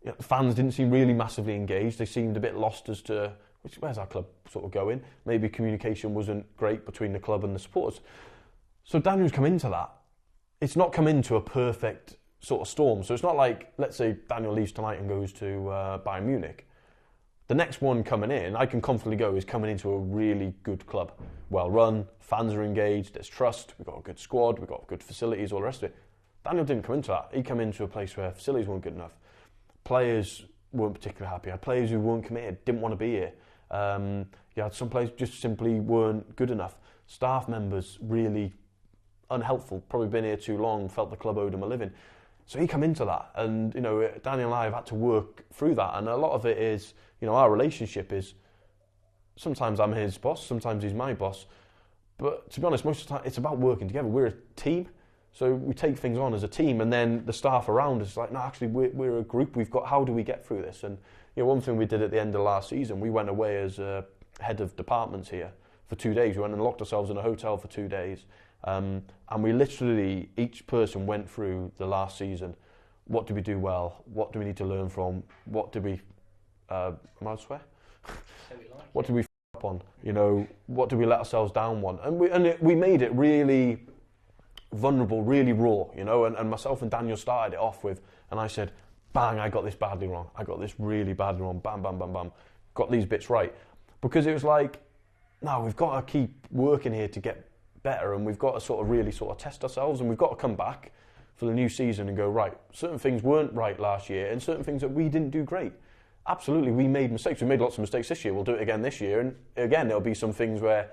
[SPEAKER 2] you know, the fans didn't seem really massively engaged. They seemed a bit lost as to, where's our club sort of going? Maybe communication wasn't great between the club and the supporters. So Daniel's come into that. It's not come into a perfect sort of storm. So it's not like, let's say Daniel leaves tonight and goes to Bayern Munich. The next one coming in, I can confidently go, is coming into a really good club. Well run, fans are engaged, there's trust, we've got a good squad, we've got good facilities, all the rest of it. Daniel didn't come into that. He came into a place where facilities weren't good enough. Players weren't particularly happy. You had players who weren't committed, didn't want to be here. You had some players just simply weren't good enough. Staff members really unhelpful, probably been here too long, felt the club owed him a living. So he come into that, and Daniel and I have had to work through that, and a lot of it is, our relationship is, sometimes I'm his boss, sometimes he's my boss, but to be honest, most of the time it's about working together. We're a team, so we take things on as a team, and then the staff around us is like, no, actually we're a group. How do we get through this? And one thing we did at the end of last season, we went away as head of departments here for 2 days. We went and locked ourselves in a hotel for 2 days. And we literally, each person went through the last season. What do we do well? What do we need to learn from? What do we, am I allowed to swear? What do we f*** up on? What do we let ourselves down on? And we made it really vulnerable, really raw, and myself and Daniel started it off with, and I said, bang, I got this badly wrong. I got this really badly wrong. Bam, bam, bam, bam. Got these bits right. Because it was like, no, we've got to keep working here to get better, and we've got to really test ourselves, and we've got to come back for the new season and go, right, certain things weren't right last year and certain things that we didn't do great. Absolutely, we made mistakes. We made lots of mistakes this year. We'll do it again this year, and again there'll be some things where,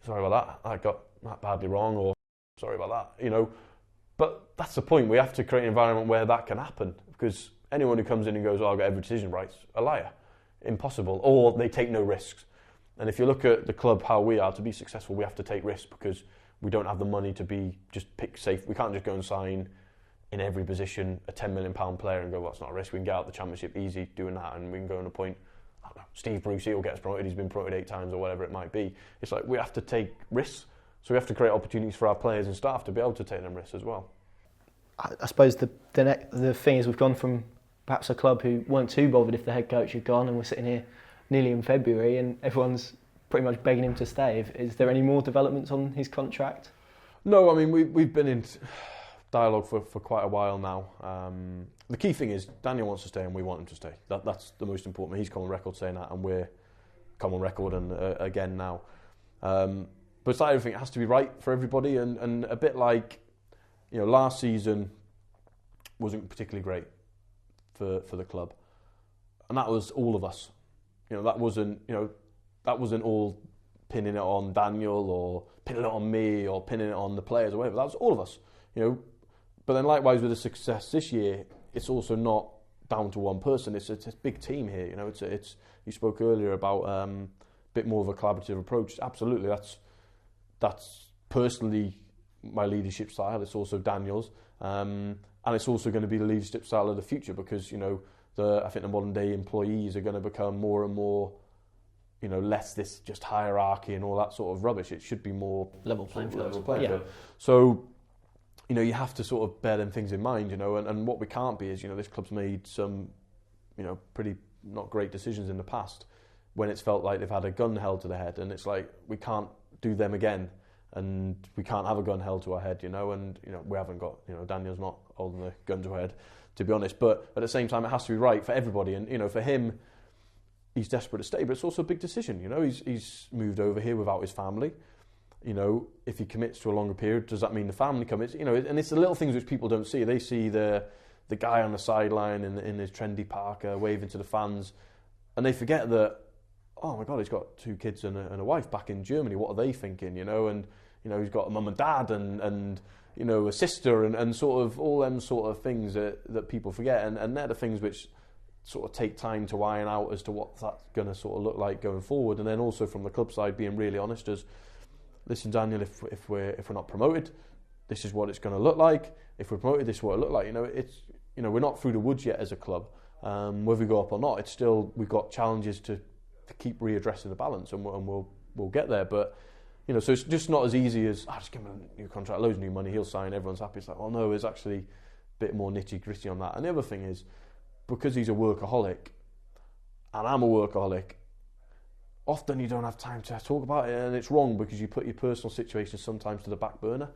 [SPEAKER 2] sorry about that, I got that badly wrong, or sorry about that, but that's the point. We have to create an environment where that can happen, because anyone who comes in and goes, I got every decision right, a liar, impossible, or they take no risks. And if you look at the club, how we are, to be successful, we have to take risks, because we don't have the money to be just pick safe. We can't just go and sign in every position a £10 million player and go, well, it's not a risk. We can get out the Championship easy doing that, and we can go and appoint, I don't know, Steve Bruce, he'll get us promoted, he's been promoted 8 times or whatever it might be. It's like we have to take risks, so we have to create opportunities for our players and staff to be able to take them risks as well.
[SPEAKER 1] I suppose the thing is, we've gone from perhaps a club who weren't too bothered if the head coach had gone, and we're sitting here nearly in February and everyone's pretty much begging him to stay. Is there any more developments on his contract?
[SPEAKER 2] No, I mean, we've been in dialogue for quite a while now. The key thing is Daniel wants to stay and we want him to stay. That's the most important. He's come on record saying that, and we're come on record and again now. But it's like everything, it has to be right for everybody, and a bit like, last season wasn't particularly great for the club, and that was all of us. That wasn't all pinning it on Daniel or pinning it on me or pinning it on the players or whatever. That was all of us, But then likewise with the success this year, it's also not down to one person. It's a big team here. It's you spoke earlier about a bit more of a collaborative approach. Absolutely, that's personally my leadership style. It's also Daniel's, and it's also going to be the leadership style of the future, because I think the modern day employees are going to become more and more, less this just hierarchy and all that sort of rubbish. It should be more
[SPEAKER 1] level playing field.
[SPEAKER 2] Yeah. So, you have to sort of bear them things in mind, and what we can't be is, this club's made some, pretty not great decisions in the past when it's felt like they've had a gun held to their head, and it's like, we can't do them again, and we can't have a gun held to our head, and, we haven't got, Daniel's not holding the gun to our head, to be honest, but at the same time, it has to be right for everybody, and, for him, he's desperate to stay, but it's also a big decision, he's moved over here without his family. If he commits to a longer period, does that mean the family commits? And it's the little things which people don't see. They see the guy on the sideline in his trendy Parker waving to the fans, and they forget that, oh my God, he's got 2 kids and a wife back in Germany. What are they thinking? And he's got a mum and dad and a sister and sort of all them sort of things that people forget, and they're the things which sort of take time to iron out as to what that's going to sort of look like going forward. And then also from the club side, being really honest as, listen, Daniel, if we're not promoted, this is what it's going to look like. If we're promoted, this is what it'll look like. It's we're not through the woods yet as a club. Whether we go up or not, it's still, we've got challenges to keep readdressing the balance, and we'll get there. But so it's just not as easy as just give him a new contract, loads of new money, he'll sign, everyone's happy. It's like, well, no, there's actually a bit more nitty gritty on that. And the other thing is, because he's a workaholic, and I'm a workaholic, often you don't have time to talk about it, and it's wrong because you put your personal situation sometimes to the back burner,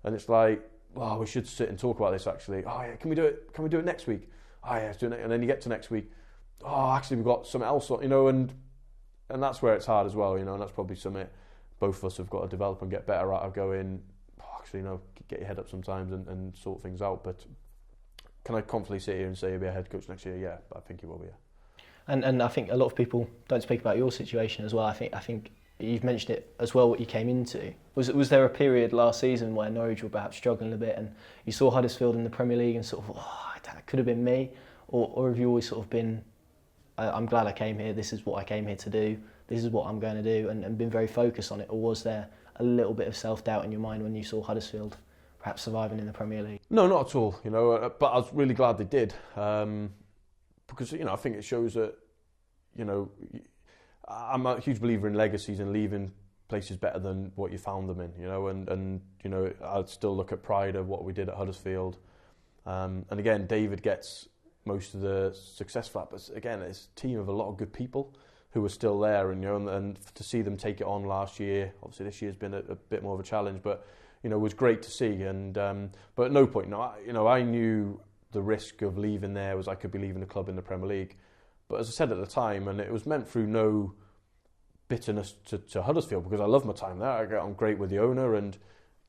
[SPEAKER 2] and it's like, oh, we should sit and talk about this actually. Oh yeah, can we do it next week? Oh yeah, let's do it. And then you get to next week, oh, actually we've got something else, and that's where it's hard as well, and that's probably something both of us have got to develop and get better at, of going, oh, actually, get your head up sometimes and sort things out. But can I confidently sit here and say he'll be a head coach next year? Yeah, I think he will be. Yeah.
[SPEAKER 1] And I think a lot of people don't speak about your situation as well. I think you've mentioned it as well, what you came into. Was there a period last season where Norwich were perhaps struggling a bit and you saw Huddersfield in the Premier League and sort of, oh, that could have been me? Or have you always sort of been, I'm glad I came here, this is what I came here to do, this is what I'm going to do, and been very focused on it? Or was there a little bit of self-doubt in your mind when you saw Huddersfield perhaps surviving in the Premier League?
[SPEAKER 2] No, not at all, but I was really glad they did, because, I think it shows that, I'm a huge believer in legacies and leaving places better than what you found them in, and I'd still look at pride of what we did at Huddersfield. And again, David gets most of the success for that, but again, it's a team of a lot of good people who are still there, and to see them take it on last year, obviously this year's been a bit more of a challenge, but was great to see. And but at no point, I knew the risk of leaving there was I could be leaving the club in the Premier League. But as I said at the time, and it was meant through no bitterness to Huddersfield, because I love my time there. I get on great with the owner and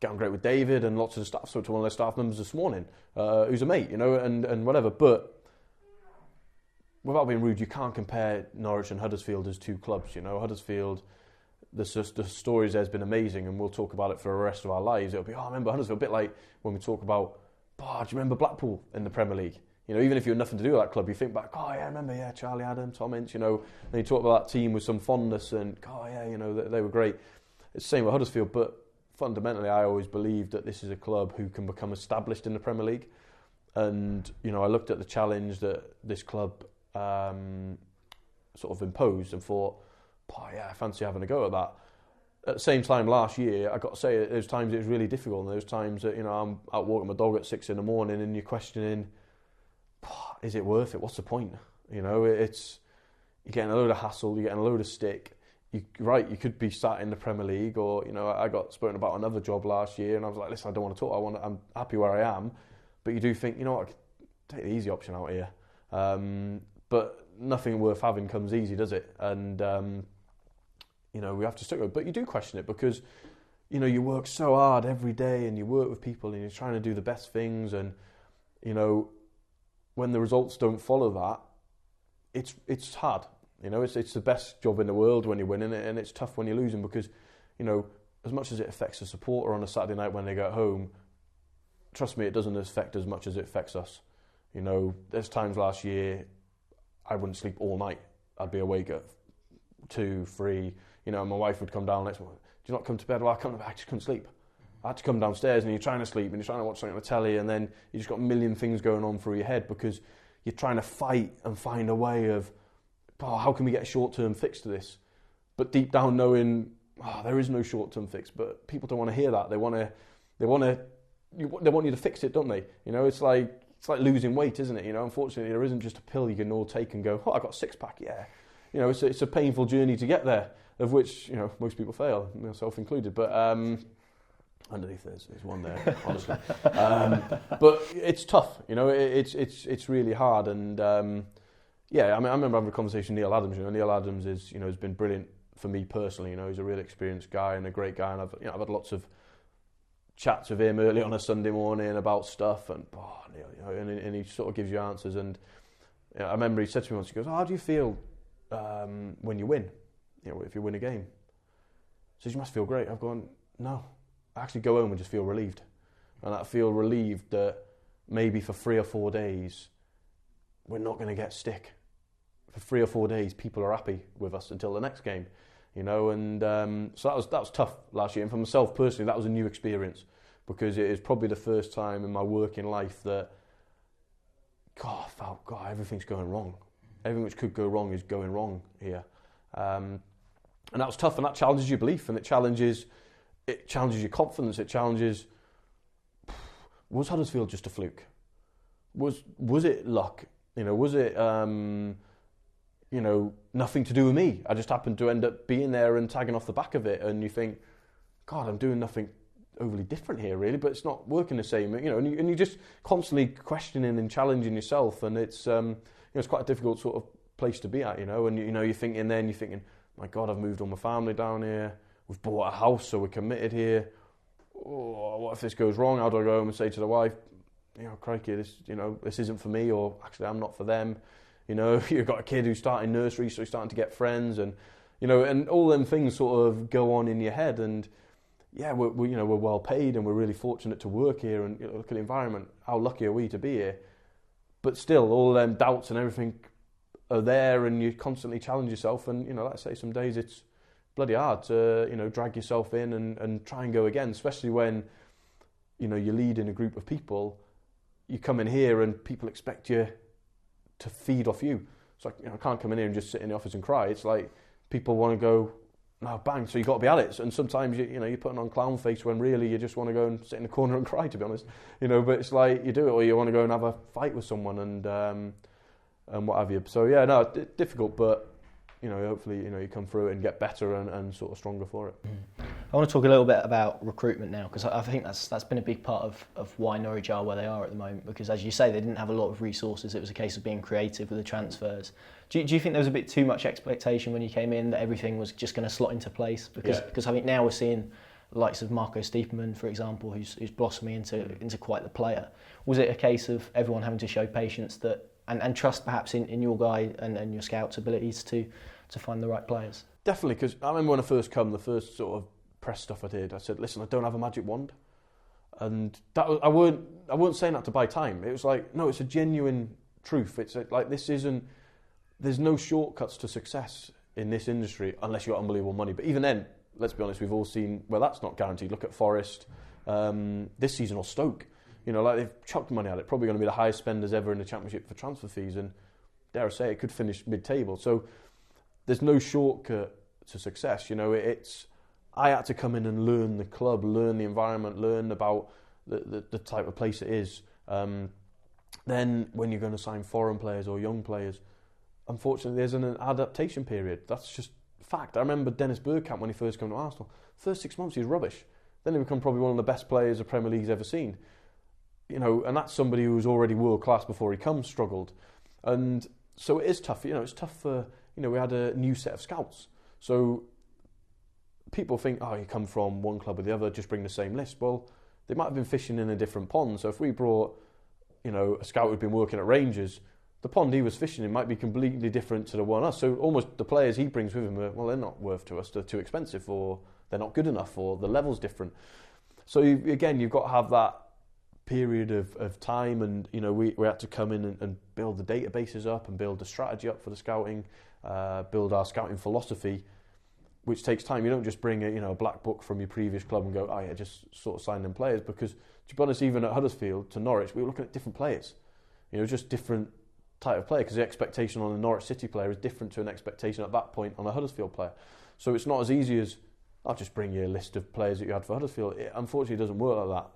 [SPEAKER 2] get on great with David and lots of the staff. So to one of their staff members this morning, who's a mate, and whatever. But without being rude, you can't compare Norwich and Huddersfield as two clubs. Huddersfield, the stories there's been amazing, and we'll talk about it for the rest of our lives. It'll be, I remember Huddersfield, a bit like when we talk about, do you remember Blackpool in the Premier League? Even if you had nothing to do with that club, you think back, I remember, Charlie Adam, Tom Ince, and you talk about that team with some fondness, and they were great. It's the same with Huddersfield, but fundamentally, I always believed that this is a club who can become established in the Premier League. And, I looked at the challenge that this club sort of imposed and thought, I fancy having a go at that. At the same time, last year, I got to say, there's times it was really difficult, and there's times that, I'm out walking my dog at 6 a.m, and you're questioning, is it worth it? What's the point? It's, you're getting a load of hassle, you're getting a load of stick. You could be sat in the Premier League, or I got spoken about another job last year, and I was like, listen, I don't want to talk. I'm happy where I am, but you do think, I could take the easy option out here. But nothing worth having comes easy, does it? And we have to stick with it. But you do question it because you work so hard every day, and you work with people, and you're trying to do the best things, and when the results don't follow that, it's hard. It's the best job in the world when you're winning it, and it's tough when you're losing because, as much as it affects the supporter on a Saturday night when they get home, trust me, it doesn't affect as much as it affects us. There's times last year I wouldn't sleep all night. I'd be awake at 2, 3. My wife would come down next morning. Do you not come to bed? Well, I just couldn't sleep. I had to come downstairs, and you're trying to sleep and you're trying to watch something on the telly, and then you just got a million things going on through your head because you're trying to fight and find a way of, how can we get a short-term fix to this? But deep down knowing, there is no short-term fix. But people don't want to hear that. They want you to fix it, don't they? It's like losing weight, isn't it? Unfortunately, there isn't just a pill you can all take and go, I got a six-pack, yeah. It's a painful journey to get there, of which most people fail, myself included. But underneath there's one there, honestly. But it's tough, it's really hard. And I remember having a conversation with Neil Adams. Neil Adams has been brilliant for me personally. He's a really experienced guy and a great guy, and I've had lots of chats with him early on a Sunday morning about stuff, and Neil, and he sort of gives you answers. And I remember he said to me once, he goes, how do you feel when you win? If you win a game? He says, you must feel great. I've gone, no. I actually go home and just feel relieved. And I feel relieved that maybe for 3 or 4 days, we're not going to get stick. For 3 or 4 days, people are happy with us until the next game. And so that was tough last year. And for myself personally, that was a new experience because it is probably the first time in my working life that, I felt, everything's going wrong. Everything which could go wrong is going wrong here. And that was tough, and that challenges your belief, and it challenges your confidence. It challenges, was Huddersfield just a fluke? Was it luck? Was it nothing to do with me? I just happened to end up being there and tagging off the back of it, and you think, God, I'm doing nothing overly different here, really, but it's not working the same. And you're just constantly questioning and challenging yourself, and it's it's quite a difficult sort of place to be at, And you're thinking, my God, I've moved all my family down here. We've bought a house, so we're committed here. Oh, what if this goes wrong? How do I go home and say to the wife, crikey, this isn't for me, or actually I'm not for them. You've got a kid who's starting nursery, so he's starting to get friends, and You know, and all them things sort of go on in your head. And yeah, we're you know, we're well paid and we're really fortunate to work here, and you know, look at the environment. How lucky are we to be here? But still, all them doubts and everything are there, and you constantly challenge yourself. And you know, like I say, some days it's bloody hard to, you know, drag yourself in and try and go again, especially when, you know, you're leading a group of people. You come in here and people expect you to feed off you. It's like, you know, I can't come in here and just sit in the office and cry. It's like people want to go, no, bang, so you've got to be at it. And sometimes, you know, you're putting on clown face when really you just want to go and sit in the corner and cry, to be honest. You know, but it's like you do it, or you want to go and have a fight with someone and what have you. So, yeah, no, difficult, but, you know, hopefully, you know, you come through it and get better and sort of stronger for it.
[SPEAKER 1] I want to talk a little bit about recruitment now, because I think that's been a big part of why Norwich are where they are at the moment, because as you say, they didn't have a lot of resources. It was a case of being creative with the transfers. Do you think there was a bit too much expectation when you came in that everything was just going to slot into place? Because I think now we're seeing the likes of Stiepermann, for example, who's blossoming into quite the player. Was it a case of everyone having to show patience and trust perhaps in your guy and your scouts' abilities to find the right players?
[SPEAKER 2] Definitely, because I remember when I first come, the first sort of press stuff I did, I said, listen, I don't have a magic wand. And that was, I weren't saying that to buy time. It was like, no, it's a genuine truth. It's like, there's no shortcuts to success in this industry unless you've got unbelievable money. But even then, let's be honest, we've all seen, well, that's not guaranteed. Look at Forest this season, or Stoke. You know, like, they've chucked money at it. Probably going to be the highest spenders ever in the Championship for transfer fees. And dare I say, it could finish mid-table. So there's no shortcut to success. You know, I had to come in and learn the club, learn the environment, learn about the type of place it is. Then when you're going to sign foreign players or young players, unfortunately there's an adaptation period. That's just fact. I remember Dennis Bergkamp when he first came to Arsenal. First 6 months he was rubbish. Then he became probably one of the best players the Premier League's ever seen. You know, and that's somebody who was already world class before he struggled. And so it is tough. You know, it's tough for, you know, we had a new set of scouts. So people think, oh, you come from one club or the other, just bring the same list. Well, they might have been fishing in a different pond. So if we brought, you know, a scout who'd been working at Rangers, the pond he was fishing in might be completely different to the one us. So almost the players he brings with him are, well, they're not worth to us, they're too expensive, or they're not good enough, or the level's different. So again, you've got to have that period of time, and you know, we had to come in and build the databases up and build the strategy up for the scouting, build our scouting philosophy, which takes time. You don't just bring a black book from your previous club and go, oh yeah, just sort of sign them players, because to be honest, even at Huddersfield to Norwich, we were looking at different players, you know, just different type of player, because the expectation on a Norwich City player is different to an expectation at that point on a Huddersfield player. So it's not as easy as, I'll just bring you a list of players that you had for Huddersfield. It unfortunately doesn't work like that.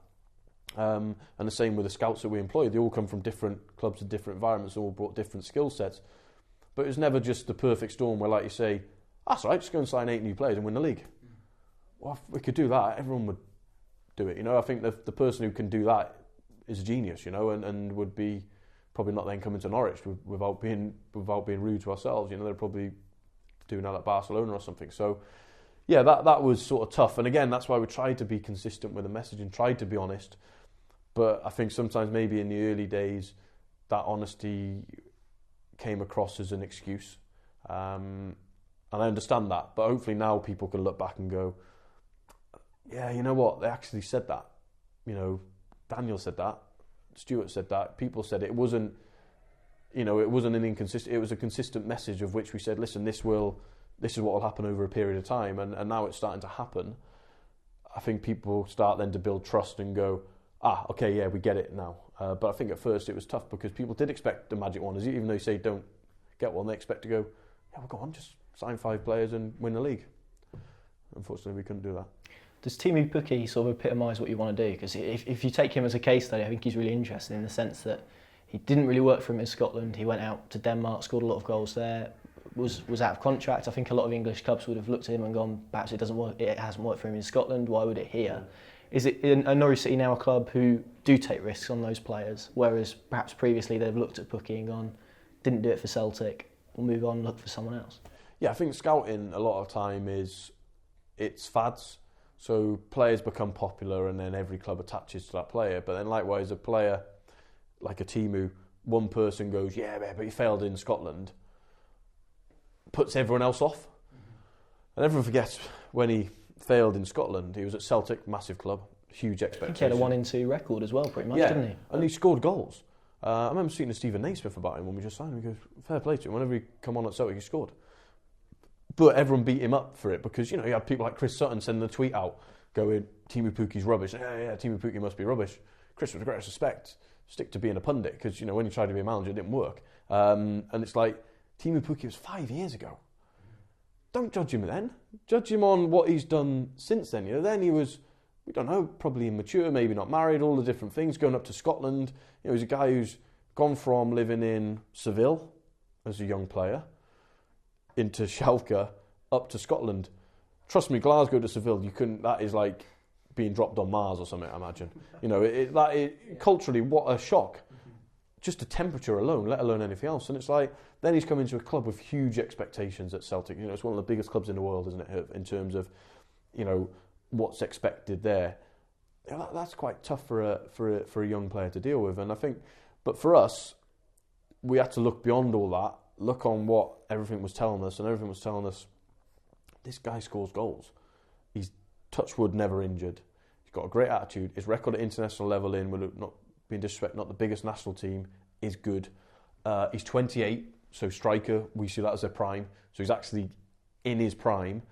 [SPEAKER 2] And the same with the scouts that we employ. They all come from different clubs and different environments, all brought different skill sets. But it was never just the perfect storm where, like you say, that's all right, just go and sign 8 new players and win the league. Well, if we could do that, everyone would do it. You know, I think the person who can do that is a genius, you know, and would be probably not then coming to Norwich without being rude to ourselves. You know, they're probably doing that at Barcelona or something. So, yeah, that was sort of tough. And again, that's why we tried to be consistent with the message and tried to be honest. But I think sometimes maybe in the early days, that honesty came across as an excuse. And I understand that. But hopefully now people can look back and go, yeah, you know what? They actually said that. You know, Daniel said that. Stuart said that. People said it. It wasn't an inconsistent. It was a consistent message of which we said, listen, this is what will happen over a period of time. And now it's starting to happen. I think people start then to build trust and go, okay, yeah, we get it now. But I think at first it was tough because people did expect the magic wand. Even though you say don't get one, they expect to go, yeah, well, go on, just sign 5 players and win the league. Unfortunately, we couldn't do that.
[SPEAKER 1] Does Teemu Pukki sort of epitomise what you want to do? Because if you take him as a case study, I think he's really interesting in the sense that he didn't really work for him in Scotland. He went out to Denmark, scored a lot of goals there, was out of contract. I think a lot of English clubs would have looked at him and gone, perhaps it hasn't worked for him in Scotland, why would it here? Is it a Norwich City now a club who do take risks on those players, whereas perhaps previously they've looked at Pukki and gone, didn't do it for Celtic, we'll move on and look for someone else? Yeah,
[SPEAKER 2] I think scouting a lot of time it's fads. So players become popular and then every club attaches to that player. But then likewise, a player like a Teemu, one person goes, yeah, but he failed in Scotland, puts everyone else off. And everyone forgets when he failed in Scotland, he was at Celtic, massive club, huge expectations.
[SPEAKER 1] He had a 1-2 record as well, pretty much, didn't he?
[SPEAKER 2] And he scored goals. I remember speaking to Stephen Naismith about him when we just signed him. He goes, fair play to him. Whenever he come on at Celtic, he scored. But everyone beat him up for it because, you know, you had people like Chris Sutton sending the tweet out going, Teemu Pukki's rubbish. Yeah, Teemu Pukki must be rubbish. Chris, with the greatest respect, stick to being a pundit because, you know, when you tried to be a manager, it didn't work. And it's like, Teemu Pukki was 5 years ago. Don't judge him then. Judge him on what he's done since then. You know, then he was, we don't know, probably immature, maybe not married, all the different things, going up to Scotland. You know, he's a guy who's gone from living in Seville as a young player into Schalke up to Scotland. Trust me, Glasgow to Seville, you couldn't, that is like being dropped on Mars or something, I imagine. You know, culturally, what a shock. Just the temperature alone, let alone anything else. And it's like, then he's come into a club with huge expectations at Celtic. You know, it's one of the biggest clubs in the world, isn't it, in terms of, you know, what's expected there. That's quite tough for a young player to deal with. And I think, but for us, we had to look beyond all that, look on what everything was telling us, and everything was telling us, this guy scores goals. He's, touch wood, never injured. He's got a great attitude. His record at international level not being disrespected, not the biggest national team, is good. He's 28, so striker, we see that as a prime. So he's actually in his prime.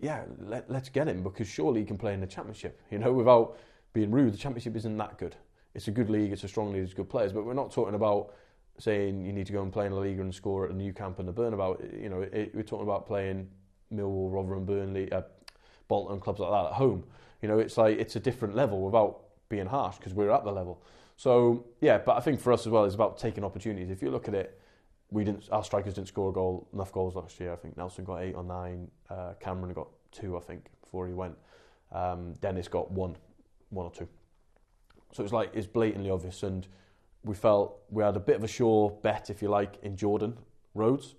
[SPEAKER 2] Yeah, let's get him, because surely he can play in the Championship. You know, without being rude, the Championship isn't that good. It's a good league, it's a strong league, it's good players, but we're not talking about saying you need to go and play in the Liga and score at the New Camp and the Burnabout. You know, we're talking about playing Millwall, Rotherham, Burnley, Bolton, clubs like that at home. You know, it's like, it's a different level without being harsh, because we're at the level. So yeah, but I think for us as well, it's about taking opportunities. If you look at it, our strikers didn't score enough goals last year. I think Nelson got 8 or 9, Cameron got 2, I think, before he went. Dennis got 1 or 2. So it's like, it's blatantly obvious, and we felt we had a bit of a sure bet, if you like, in Jordan Rhodes.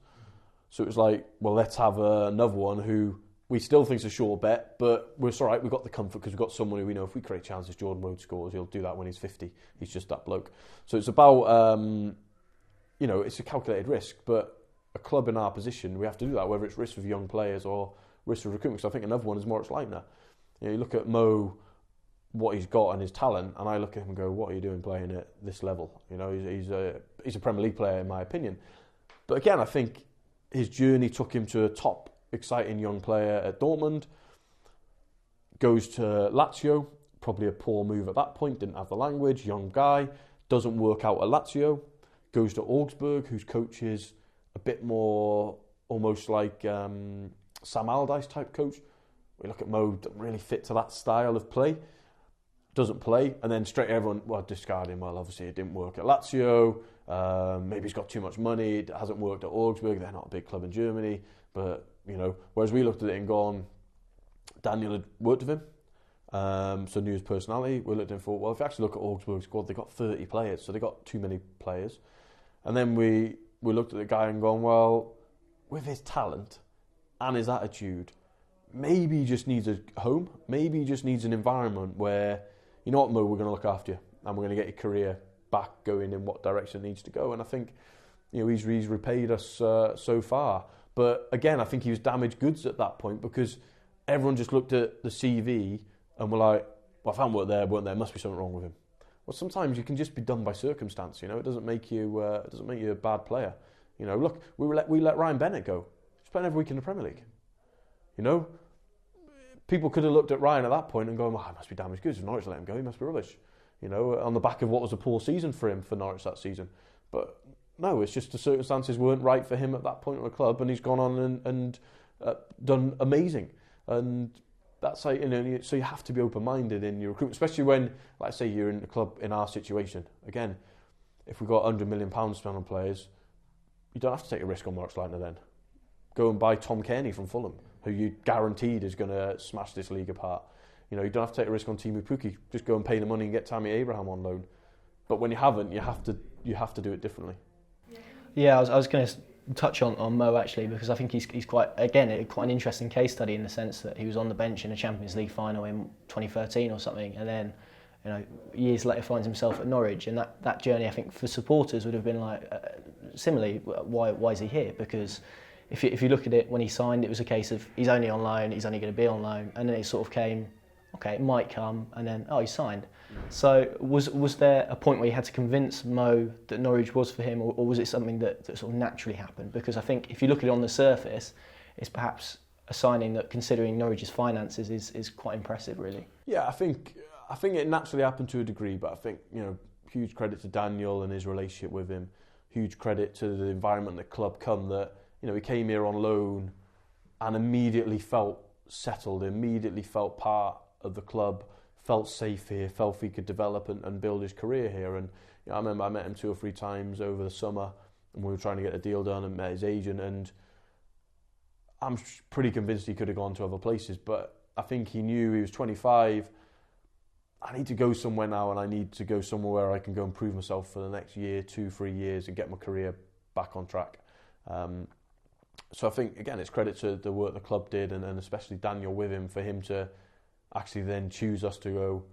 [SPEAKER 2] So it was like, well, let's have another one who we still think is a sure bet, but we're all right. We've got the comfort because we've got someone who we know if we create chances, Jordan Rhodes scores. He'll do that when he's 50. He's just that bloke. So it's about, you know, it's a calculated risk, but a club in our position, we have to do that, whether it's risk with young players or risk with recruitment. Because I think another one is Moritz Leitner. You know, you look at Mo, what he's got and his talent, and I look at him and go, what are you doing playing at this level? You know, he's a Premier League player in my opinion. But again, I think his journey took him to a top, exciting young player at Dortmund, goes to Lazio, probably a poor move at that point, didn't have the language, young guy, doesn't work out at Lazio, goes to Augsburg, whose coach is a bit more almost like Sam Allardyce type coach. We look at Mo, doesn't really fit to that style of play, doesn't play, and then straight everyone, well, discard him. Well, obviously it didn't work at Lazio, maybe he's got too much money, it hasn't worked at Augsburg, they're not a big club in Germany, but, you know, whereas we looked at it and gone, Daniel had worked with him, so knew his personality. We looked at him and thought, well, if you actually look at Augsburg's squad, they got 30 players, so they got too many players. And then we looked at the guy and gone, well, with his talent and his attitude, maybe he just needs a home, maybe he just needs an environment where, you know what, Mo, we're going to look after you and we're going to get your career back going in what direction it needs to go. And I think, you know, he's repaid us so far. But again, I think he was damaged goods at that point because everyone just looked at the CV and were like, well, if I weren't there, must be something wrong with him. Well, sometimes you can just be done by circumstance. You know, it doesn't make you a bad player. You know, look, we let Ryan Bennett go. He's playing every week in the Premier League. You know, people could have looked at Ryan at that point and gone, well, he must be damaged goods. If Norwich let him go, he must be rubbish. You know, on the back of what was a poor season for him for Norwich that season. But no, it's just the circumstances weren't right for him at that point of the club, and he's gone on and done amazing. And that's like, you know, so you have to be open-minded in your recruitment, especially when, like I say, you're in a club in our situation. Again, if we've got £100 million spent on players, you don't have to take a risk on Moritz Leitner then. Go and buy Tom Kearney from Fulham, who you guaranteed is going to smash this league apart. You know, you don't have to take a risk on Teemu Pukki. Just go and pay the money and get Tammy Abraham on loan. But when you haven't, you have to do it differently.
[SPEAKER 1] Yeah, I was going to touch on Mo actually, because I think he's quite an interesting case study in the sense that he was on the bench in a Champions League final in 2013 or something, and then, you know, years later finds himself at Norwich, and that journey I think for supporters would have been like similarly, why is he here? Because if you look at it, when he signed, it was a case of he's only on loan, he's only going to be on loan, and then it sort of came, okay, it might come, and then, oh, he signed. So was there a point where you had to convince Mo that Norwich was for him, or was it something that sort of naturally happened? Because I think if you look at it on the surface, it's perhaps a signing that, considering Norwich's finances, is quite impressive, really.
[SPEAKER 2] Yeah, I think it naturally happened to a degree, but I think, huge credit to Daniel and his relationship with him. Huge credit to the environment the club come that, he came here on loan and immediately felt settled, immediately felt part of the club, felt safe here, felt he could develop and build his career here. And I remember I met him 2 or 3 times over the summer, and we were trying to get a deal done, and met his agent, and I'm pretty convinced he could have gone to other places, but I think he knew he was 25. I need to go somewhere now, and I need to go somewhere where I can go and prove myself for the next year, 2, 3 years, and get my career back on track. So I think, again, it's credit to the work the club did, and especially Daniel with him, for him to actually then choose us to go,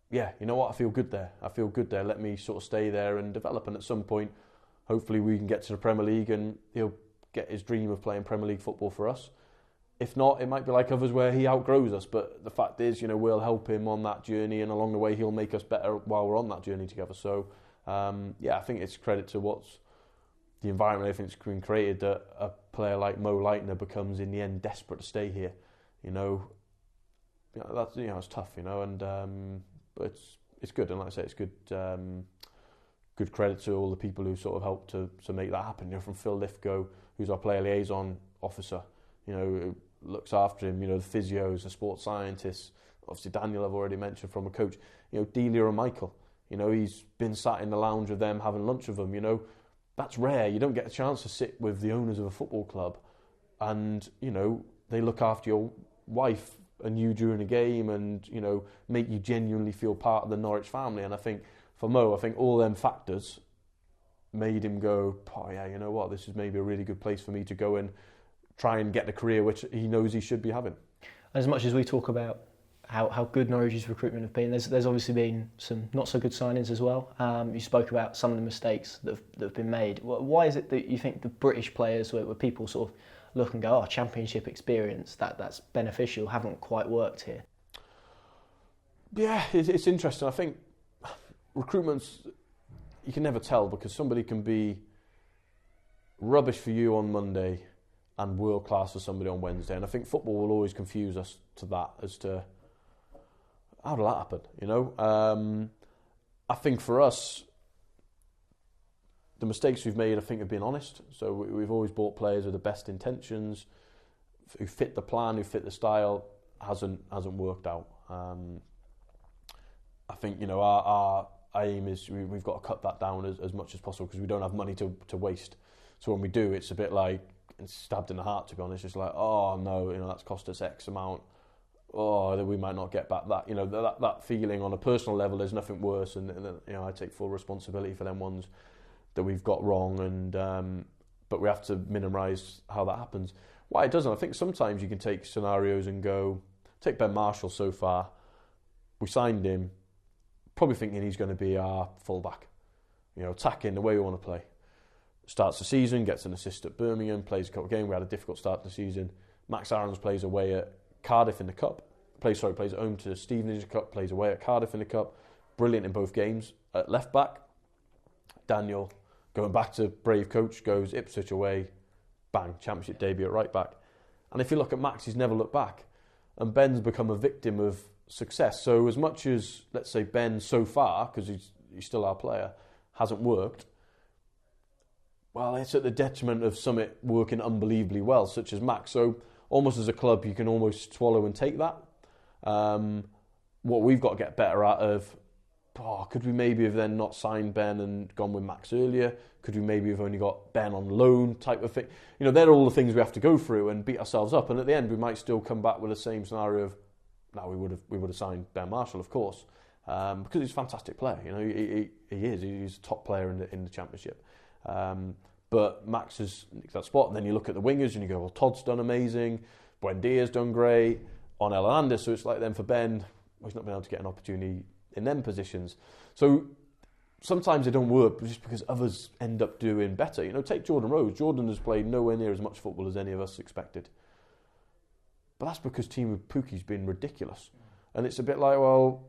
[SPEAKER 2] yeah, you know what, I feel good there. Let me sort of stay there and develop. And at some point, hopefully we can get to the Premier League and he'll get his dream of playing Premier League football for us. If not, it might be like others where he outgrows us. But the fact is, we'll help him on that journey, and along the way he'll make us better while we're on that journey together. So, I think it's credit to what's the environment I think has been created, that a player like Mo Leitner becomes in the end desperate to stay here. That's it's tough, but it's good, and like I say, it's good. Good credit to all the people who sort of helped to make that happen. From Phil Lithgow, who's our player liaison officer, who looks after him. The physios, the sports scientists. Obviously, Daniel I've already mentioned from a coach. Delia and Michael. He's been sat in the lounge with them, having lunch with them. That's rare. You don't get a chance to sit with the owners of a football club, and they look after your wife and you during a game, and make you genuinely feel part of the Norwich family. And I think for Mo, all them factors made him go, oh yeah, you know what, this is maybe a really good place for me to go and try and get the career which he knows he should be having.
[SPEAKER 1] As much as we talk about how good Norwich's recruitment have been, there's obviously been some not so good signings as well. You spoke about some of the mistakes that have been made. Why is it that you think the British players, where people sort of look and go, oh, championship experience, that's beneficial, haven't quite worked here?
[SPEAKER 2] Yeah, it's interesting. I think recruitment's, you can never tell, because somebody can be rubbish for you on Monday and world class for somebody on Wednesday. And I think football will always confuse us to that, as to how did that happen, I think for us, the mistakes we've made, I think, have been honest. So we've always bought players with the best intentions, who fit the plan, who fit the style. Hasn't worked out. I think our aim is we've got to cut that down as much as possible, because we don't have money to waste. So when we do, it's a bit like it's stabbed in the heart, to be honest. It's like, oh no, that's cost us X amount. Oh, we might not get back that. That feeling on a personal level, there's nothing worse, and I take full responsibility for them ones that we've got wrong, and but we have to minimise how that happens. Why it doesn't, I think sometimes you can take scenarios and go, take Ben Marshall so far. We signed him, probably thinking he's going to be our fullback, attacking the way we want to play. Starts the season, gets an assist at Birmingham, plays a couple of games. We had a difficult start to the season. Max Aarons plays away at Cardiff in the Cup. Plays at home to Stevenage Cup, plays away at Cardiff in the Cup. Brilliant in both games. At left back, Daniel, going back to brave coach, goes Ipswich away, bang, championship debut at right back. And if you look at Max, he's never looked back. And Ben's become a victim of success. So as much as, let's say, Ben so far, because he's still our player, hasn't worked, well, it's at the detriment of something working unbelievably well, such as Max. So almost as a club, you can almost swallow and take that. What we've got to get better at of, could we maybe have then not signed Ben and gone with Max earlier? Could we maybe have only got Ben on loan, type of thing? They're all the things we have to go through and beat ourselves up. And at the end, we might still come back with the same scenario of, no, we would have signed Ben Marshall, of course, because he's a fantastic player. He is. He's a top player in the Championship. But Max has nicked that spot. And then you look at the wingers and you go, well, Todd's done amazing. Buendia's done great. On Elander, so it's like then for Ben, he's not been able to get an opportunity in them positions. So sometimes they don't work just because others end up doing better. You know, take Jordan Rose. Jordan has played nowhere near as much football as any of us expected. But that's because Teemu Pukki's been ridiculous. And it's a bit like, well,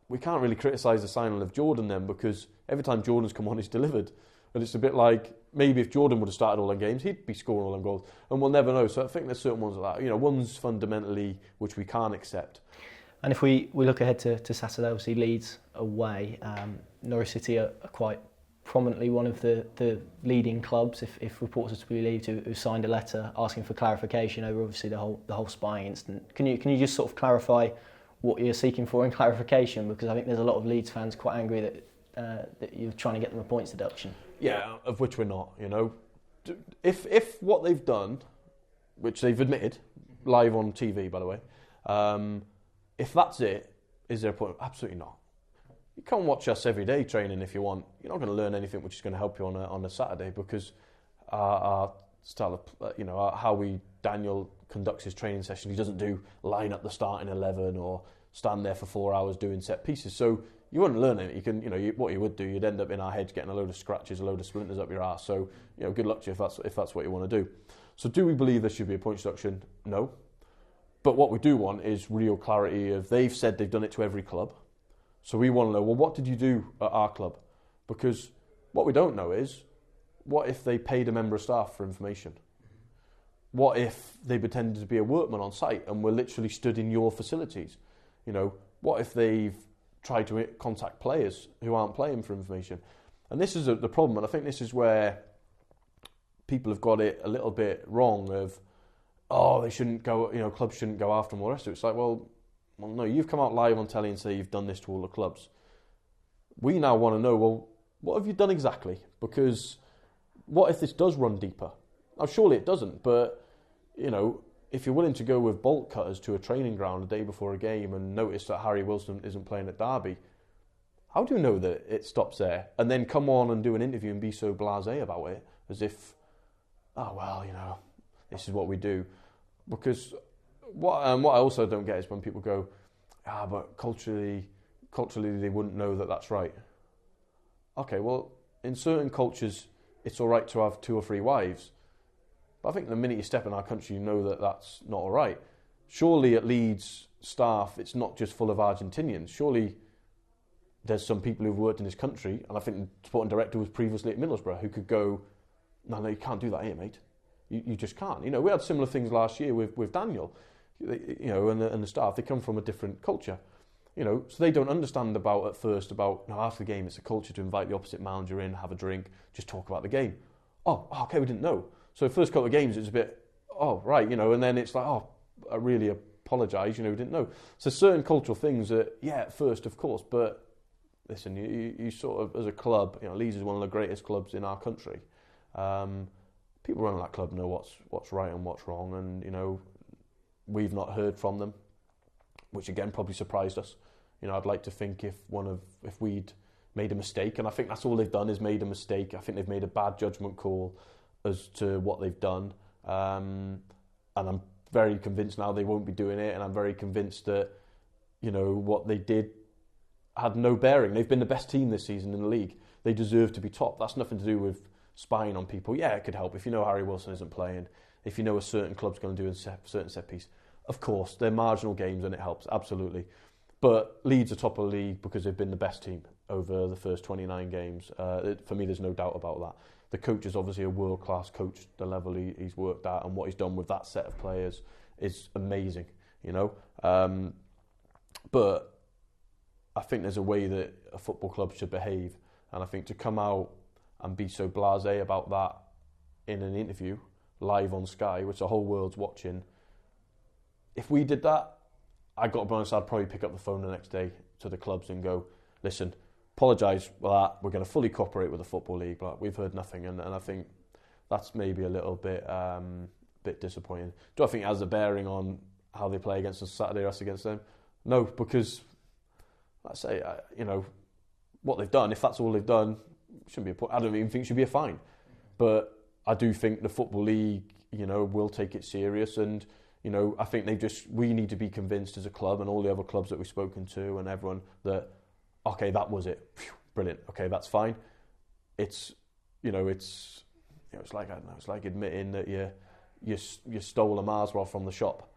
[SPEAKER 2] we can't really criticise the signing of Jordan then, because every time Jordan's come on, he's delivered. And it's a bit like, maybe if Jordan would have started all them games, he'd be scoring all them goals. And we'll never know. So I think there's certain ones like that. You know, ones fundamentally which we can't accept.
[SPEAKER 1] And if we look ahead to Saturday, obviously Leeds away, Norwich City are quite prominently one of the leading clubs, if reports are to be believed, who signed a letter asking for clarification over obviously the whole spying incident. Can you just sort of clarify what you're seeking for in clarification? Because I think there's a lot of Leeds fans quite angry that you're trying to get them a points deduction.
[SPEAKER 2] Yeah, of which we're not. You know, if what they've done, which they've admitted live on TV, by the way, if that's it, is there a point? Absolutely not. You can't watch us every day training if you want. You're not going to learn anything which is going to help you on a Saturday, because our style of, how Daniel conducts his training session, he doesn't do line up the starting 11 or stand there for 4 hours doing set pieces. So you wouldn't learn it. You can, what you would do, you'd end up in our heads getting a load of scratches, a load of splinters up your arse. So, good luck to you if that's what you want to do. So do we believe there should be a point deduction? No. But what we do want is real clarity of, they've said they've done it to every club. So we want to know, well, what did you do at our club? Because what we don't know is, what if they paid a member of staff for information? What if they pretended to be a workman on site and were literally stood in your facilities? What if they've tried to contact players who aren't playing for information? And this is the problem, and I think this is where people have got it a little bit wrong of, they shouldn't go, clubs shouldn't go after them, all the rest of it. It's like, well, no, you've come out live on telly and say you've done this to all the clubs. We now want to know, well, what have you done exactly? Because what if this does run deeper? Now, surely it doesn't, but, if you're willing to go with bolt cutters to a training ground a day before a game and notice that Harry Wilson isn't playing at Derby, how do you know that it stops there? And then come on and do an interview and be so blasé about it, as if, this is what we do. Because what I also don't get is when people go, but culturally they wouldn't know that that's right. Okay, well, in certain cultures, it's all right to have 2 or 3 wives. But I think the minute you step in our country, you know that that's not all right. Surely at Leeds staff, it's not just full of Argentinians. Surely there's some people who've worked in this country, and I think the sporting director was previously at Middlesbrough, who could go, no, you can't do that here, mate. You just can't. We had similar things last year with Daniel, and the staff. They come from a different culture, so they don't understand after the game, it's a culture to invite the opposite manager in, have a drink, just talk about the game. Oh, okay, we didn't know. So the first couple of games, it's a bit, right, and then it's like, I really apologise, we didn't know. So certain cultural things that, at first, of course, but listen, you sort of, as a club, Leeds is one of the greatest clubs in our country. People running that club know what's right and what's wrong, and, we've not heard from them, which again probably surprised us. I'd like to think if we'd made a mistake, and I think that's all they've done is made a mistake. I think they've made a bad judgment call as to what they've done, and I'm very convinced now they won't be doing it, and I'm very convinced that what they did had no bearing. They've been the best team this season in the league. They deserve to be top. That's nothing to do with spying on people. Yeah, it could help if Harry Wilson isn't playing, if a certain club's going to do a certain set piece. Of course, they're marginal games and it helps, absolutely. But Leeds are top of the league because they've been the best team over the first 29 games. For me, there's no doubt about that. The coach is obviously a world-class coach. The level he's worked at and what he's done with that set of players is amazing, But I think there's a way that a football club should behave. And I think to come out and be so blasé about that in an interview, live on Sky, which the whole world's watching, if we did that, I got to be honest, I'd probably pick up the phone the next day to the clubs and go, listen, apologise for that, we're going to fully cooperate with the Football League, but we've heard nothing, and I think that's maybe a little bit disappointing. Do I think it has a bearing on how they play against us Saturday or us against them? No, because, like I say, what they've done, if that's all they've done, shouldn't be a point. I don't even think it should be a fine. But I do think the Football League, will take it serious, and I think we need to be convinced as a club and all the other clubs that we've spoken to and everyone that, okay, that was it. brilliant. Okay, that's fine. It's like, I don't know, it's like admitting that you stole a Mars bar from the shop.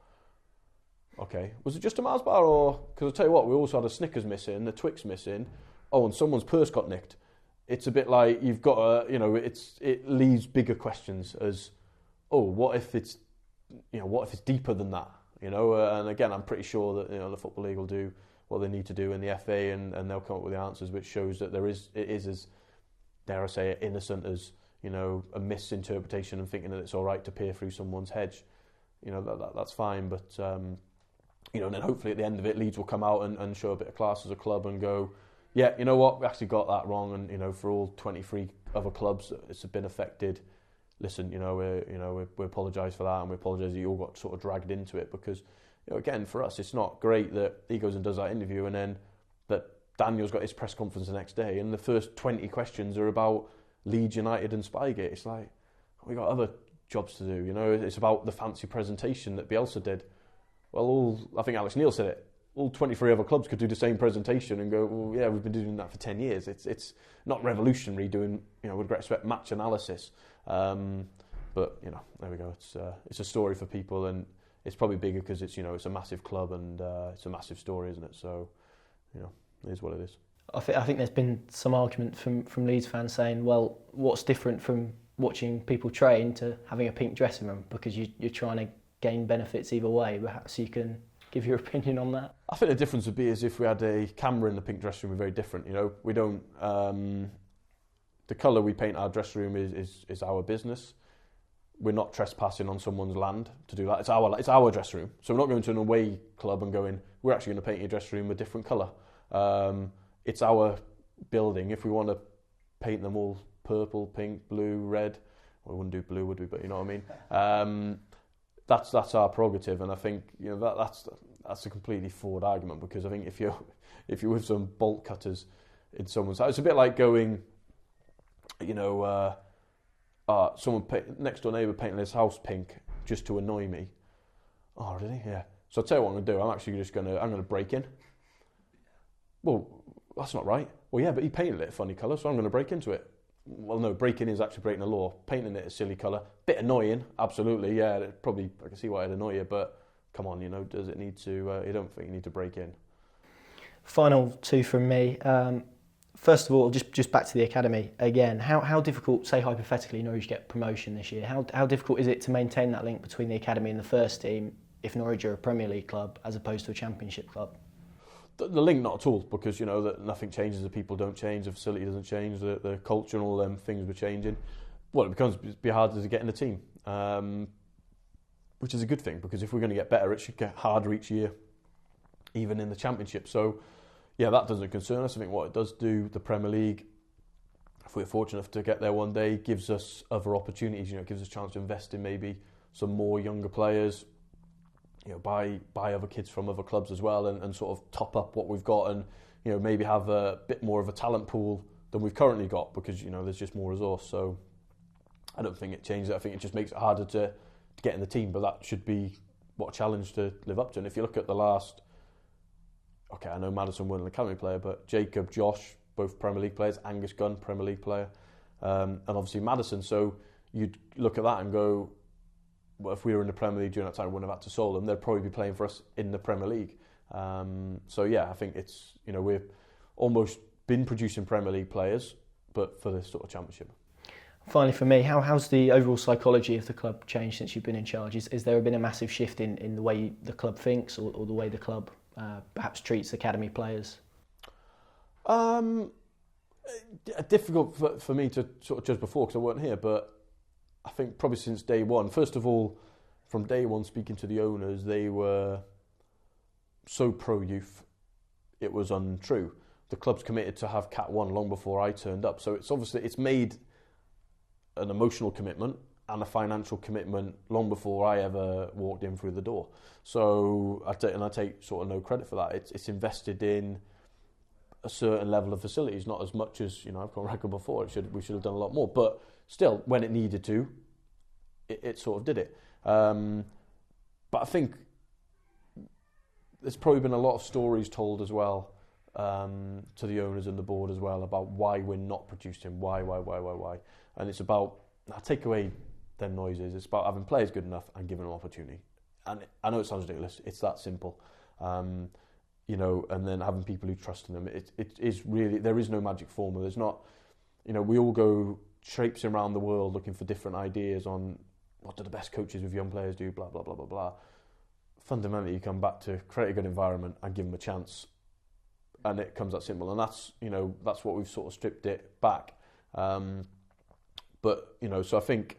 [SPEAKER 2] Okay, was it just a Mars bar, or because I'll tell you what, we also had a Snickers missing, a Twix missing. Oh, and someone's purse got nicked. It's a bit like you've got it leaves bigger questions as, oh, what if it's deeper than that, and again, I'm pretty sure that the Football League will do what they need to do in the FA, and they'll come up with the answers, which shows that it is as, dare I say it, innocent as a misinterpretation and thinking that it's all right to peer through someone's hedge. That's fine, but and then hopefully at the end of it, Leeds will come out and show a bit of class as a club and go, yeah, you know what, we actually got that wrong, and for all 23 other clubs it's been affected, listen, we apologise for that, and we apologise that you all got sort of dragged into it, because again, for us, it's not great that he goes and does that interview and then that Daniel's got his press conference the next day and the first 20 questions are about Leeds United and Spygate. It's like, we got other jobs to do, it's about the fancy presentation that Bielsa did. Well, I think Alex Neil said it, all 23 other clubs could do the same presentation and go, well, yeah, we've been doing that for 10 years. It's not revolutionary doing, with great respect, match analysis. But, there we go. It's a story for people, and it's probably bigger because it's, it's a massive club and it's a massive story, isn't it? So, it is what it is.
[SPEAKER 1] I think there's been some argument from Leeds fans saying, well, what's different from watching people train to having a pink dressing room, because you're trying to gain benefits either way. Perhaps you can give your opinion on that.
[SPEAKER 2] I think the difference would be is if we had a camera in the pink dressing room, we're very different. We don't. The colour we paint our dressing room is our business. We're not trespassing on someone's land to do that. It's our dressing room. So we're not going to an away club and going, we're actually going to paint your dressing room a different colour. It's our building. If we want to paint them all purple, pink, blue, red, well, we wouldn't do blue, would we? But you know what I mean. That's our prerogative, and I think that's a completely flawed argument, because I think if you're with some bolt cutters in someone's house, it's a bit like going, someone next door neighbour painting his house pink just to annoy me. Oh, really? Yeah. So I'll tell you what I'm going to do. I'm actually just going to break in. Well, that's not right. Well, yeah, but he painted it a funny colour, so I'm going to break into it. Well, no, breaking is actually breaking the law. Painting it a silly colour, bit annoying, absolutely. Yeah, I can see why it'd annoy you, but come on, does it need to? You don't think you need to break in?
[SPEAKER 1] Final two from me. First of all, just back to the academy again. How difficult, say hypothetically, Norwich get promotion this year? How difficult is it to maintain that link between the academy and the first team if Norwich are a Premier League club as opposed to a Championship club?
[SPEAKER 2] The link, not at all, because that nothing changes, the people don't change, the facility doesn't change, the culture and all them things were changing. Well, it becomes harder to get in the team, which is a good thing, because if we're going to get better, it should get harder each year, even in the Championship. So, yeah, that doesn't concern us. I think what it does do, the Premier League, if we're fortunate enough to get there one day, gives us other opportunities. It gives us a chance to invest in maybe some more younger players. Buy other kids from other clubs as well, and sort of top up what we've got, and maybe have a bit more of a talent pool than we've currently got, because there's just more resource. So I don't think it changes it. I think it just makes it harder to get in the team, but that should be what a challenge to live up to. And if you look at the last, I know Maddison weren't an academy player, but Jacob, Josh, both Premier League players, Angus Gunn, Premier League player, and obviously Maddison. So you'd look at that and go, well, if we were in the Premier League during that time, we wouldn't have had to sold them. They'd probably be playing for us in the Premier League. So yeah, I think it's, we've almost been producing Premier League players, but for this sort of Championship.
[SPEAKER 1] Finally, for me, how's the overall psychology of the club changed since you've been in charge? Is there been a massive shift in the way the club thinks, or the way the club perhaps treats academy players?
[SPEAKER 2] Difficult for me to sort of judge before, because I weren't here, but I think probably since day one. First of all, from day one, speaking to the owners, they were so pro-youth, it was untrue. The club's committed to have Cat 1 long before I turned up. So it's made an emotional commitment and a financial commitment long before I ever walked in through the door. So I take sort of no credit for that. It's invested in a certain level of facilities, not as much as I've gone record before. We should have done a lot more, but still, when it needed to, it sort of did it. But I think there's probably been a lot of stories told as well to the owners and the board as well about why we're not producing, why. And it's about, now take away them noises, it's about having players good enough and giving them opportunity. And I know it sounds ridiculous, it's that simple. You know, and then having people who trust in them. It is really, there is no magic formula. There's not, you know, we all go traipsing around the world looking for different ideas on what do the best coaches with young players do, blah, blah, blah, blah, blah. Fundamentally, you come back to create a good environment and give them a chance. And it comes that simple. And that's, you know, that's what we've sort of stripped it back. But, you know, so I think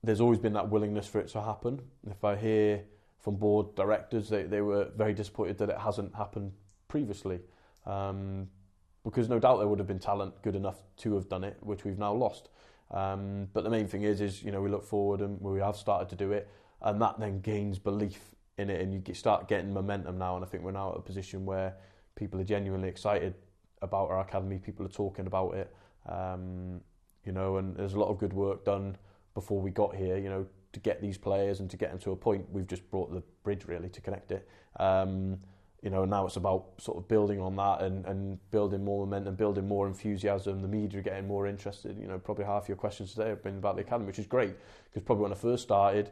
[SPEAKER 2] there's always been that willingness for it to happen. If I hear from board directors, they were very disappointed that it hasn't happened previously. Because no doubt there would have been talent good enough to have done it, which we've now lost. But the main thing is, you know, we look forward and we have started to do it, and that then gains belief in it, and you start getting momentum now. And I think we're now at a position where people are genuinely excited about our academy. People are talking about it, you know, and there's a lot of good work done before we got here, you know, to get these players and to get them to a point. We've just brought the bridge really to connect it. You know, now it's about sort of building on that and building more momentum, building more enthusiasm. The media are getting more interested. You know, probably half your questions today have been about the academy, which is great, because probably when I first started,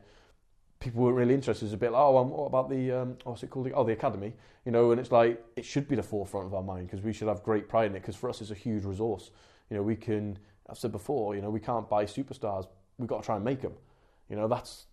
[SPEAKER 2] people weren't really interested. It's a bit like, what about the, what's it called? The academy. You know, and it's like, it should be the forefront of our mind, because we should have great pride in it, because for us it's a huge resource. You know, we can, I've said before, you know, we can't buy superstars. We've got to try and make them. You know, that's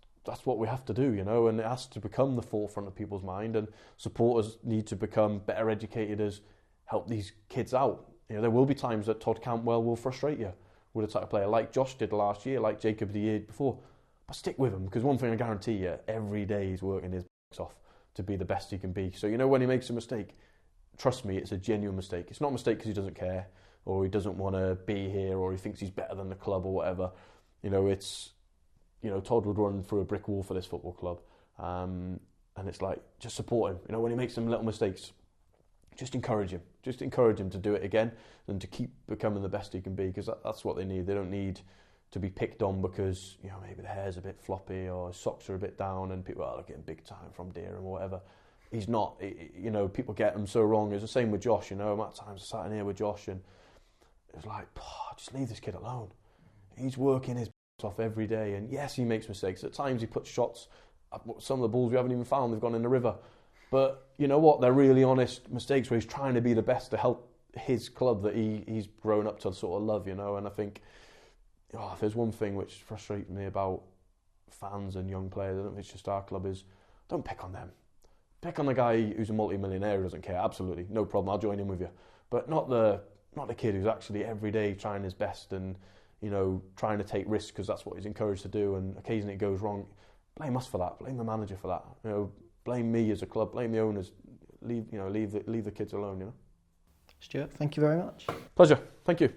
[SPEAKER 2] what we have to do, you know, and it has to become the forefront of people's mind, and supporters need to become better educated, help these kids out. You know, there will be times that Todd Cantwell will frustrate you with a type of player, like Josh did last year, like Jacob the year before. But stick with him, because one thing I guarantee you, every day he's working his off to be the best he can be. So, you know, when he makes a mistake, trust me, it's a genuine mistake. It's not a mistake because he doesn't care, or he doesn't want to be here, or he thinks he's better than the club or whatever. You know, it's, you know, Todd would run through a brick wall for this football club. And it's like, just support him. You know, when he makes some little mistakes, just encourage him. Just encourage him to do it again and to keep becoming the best he can be, because that's what they need. They don't need to be picked on because, you know, maybe the hair's a bit floppy or his socks are a bit down and people are getting big time from Deerham or whatever. He's not. You know, people get him so wrong. It's the same with Josh, you know. Amount of times I sat in here with Josh and it was like, just leave this kid alone. He's working his off every day, and yes, he makes mistakes. At times he puts shots, some of the balls we haven't even found, they've gone in the river. But you know what? They're really honest mistakes where he's trying to be the best to help his club that he's grown up to sort of love, you know. And I think, if there's one thing which frustrates me about fans and young players, I don't think it's just our club, is don't pick on them. Pick on the guy who's a multi-millionaire who doesn't care, absolutely, no problem, I'll join in with you. But not the kid who's actually every day trying his best and, you know, trying to take risks because that's what he's encouraged to do, and occasionally it goes wrong. Blame us for that. Blame the manager for that. You know, blame me as a club. Blame the owners. Leave the kids alone. You know.
[SPEAKER 1] Stuart, thank you very much.
[SPEAKER 2] Pleasure. Thank you.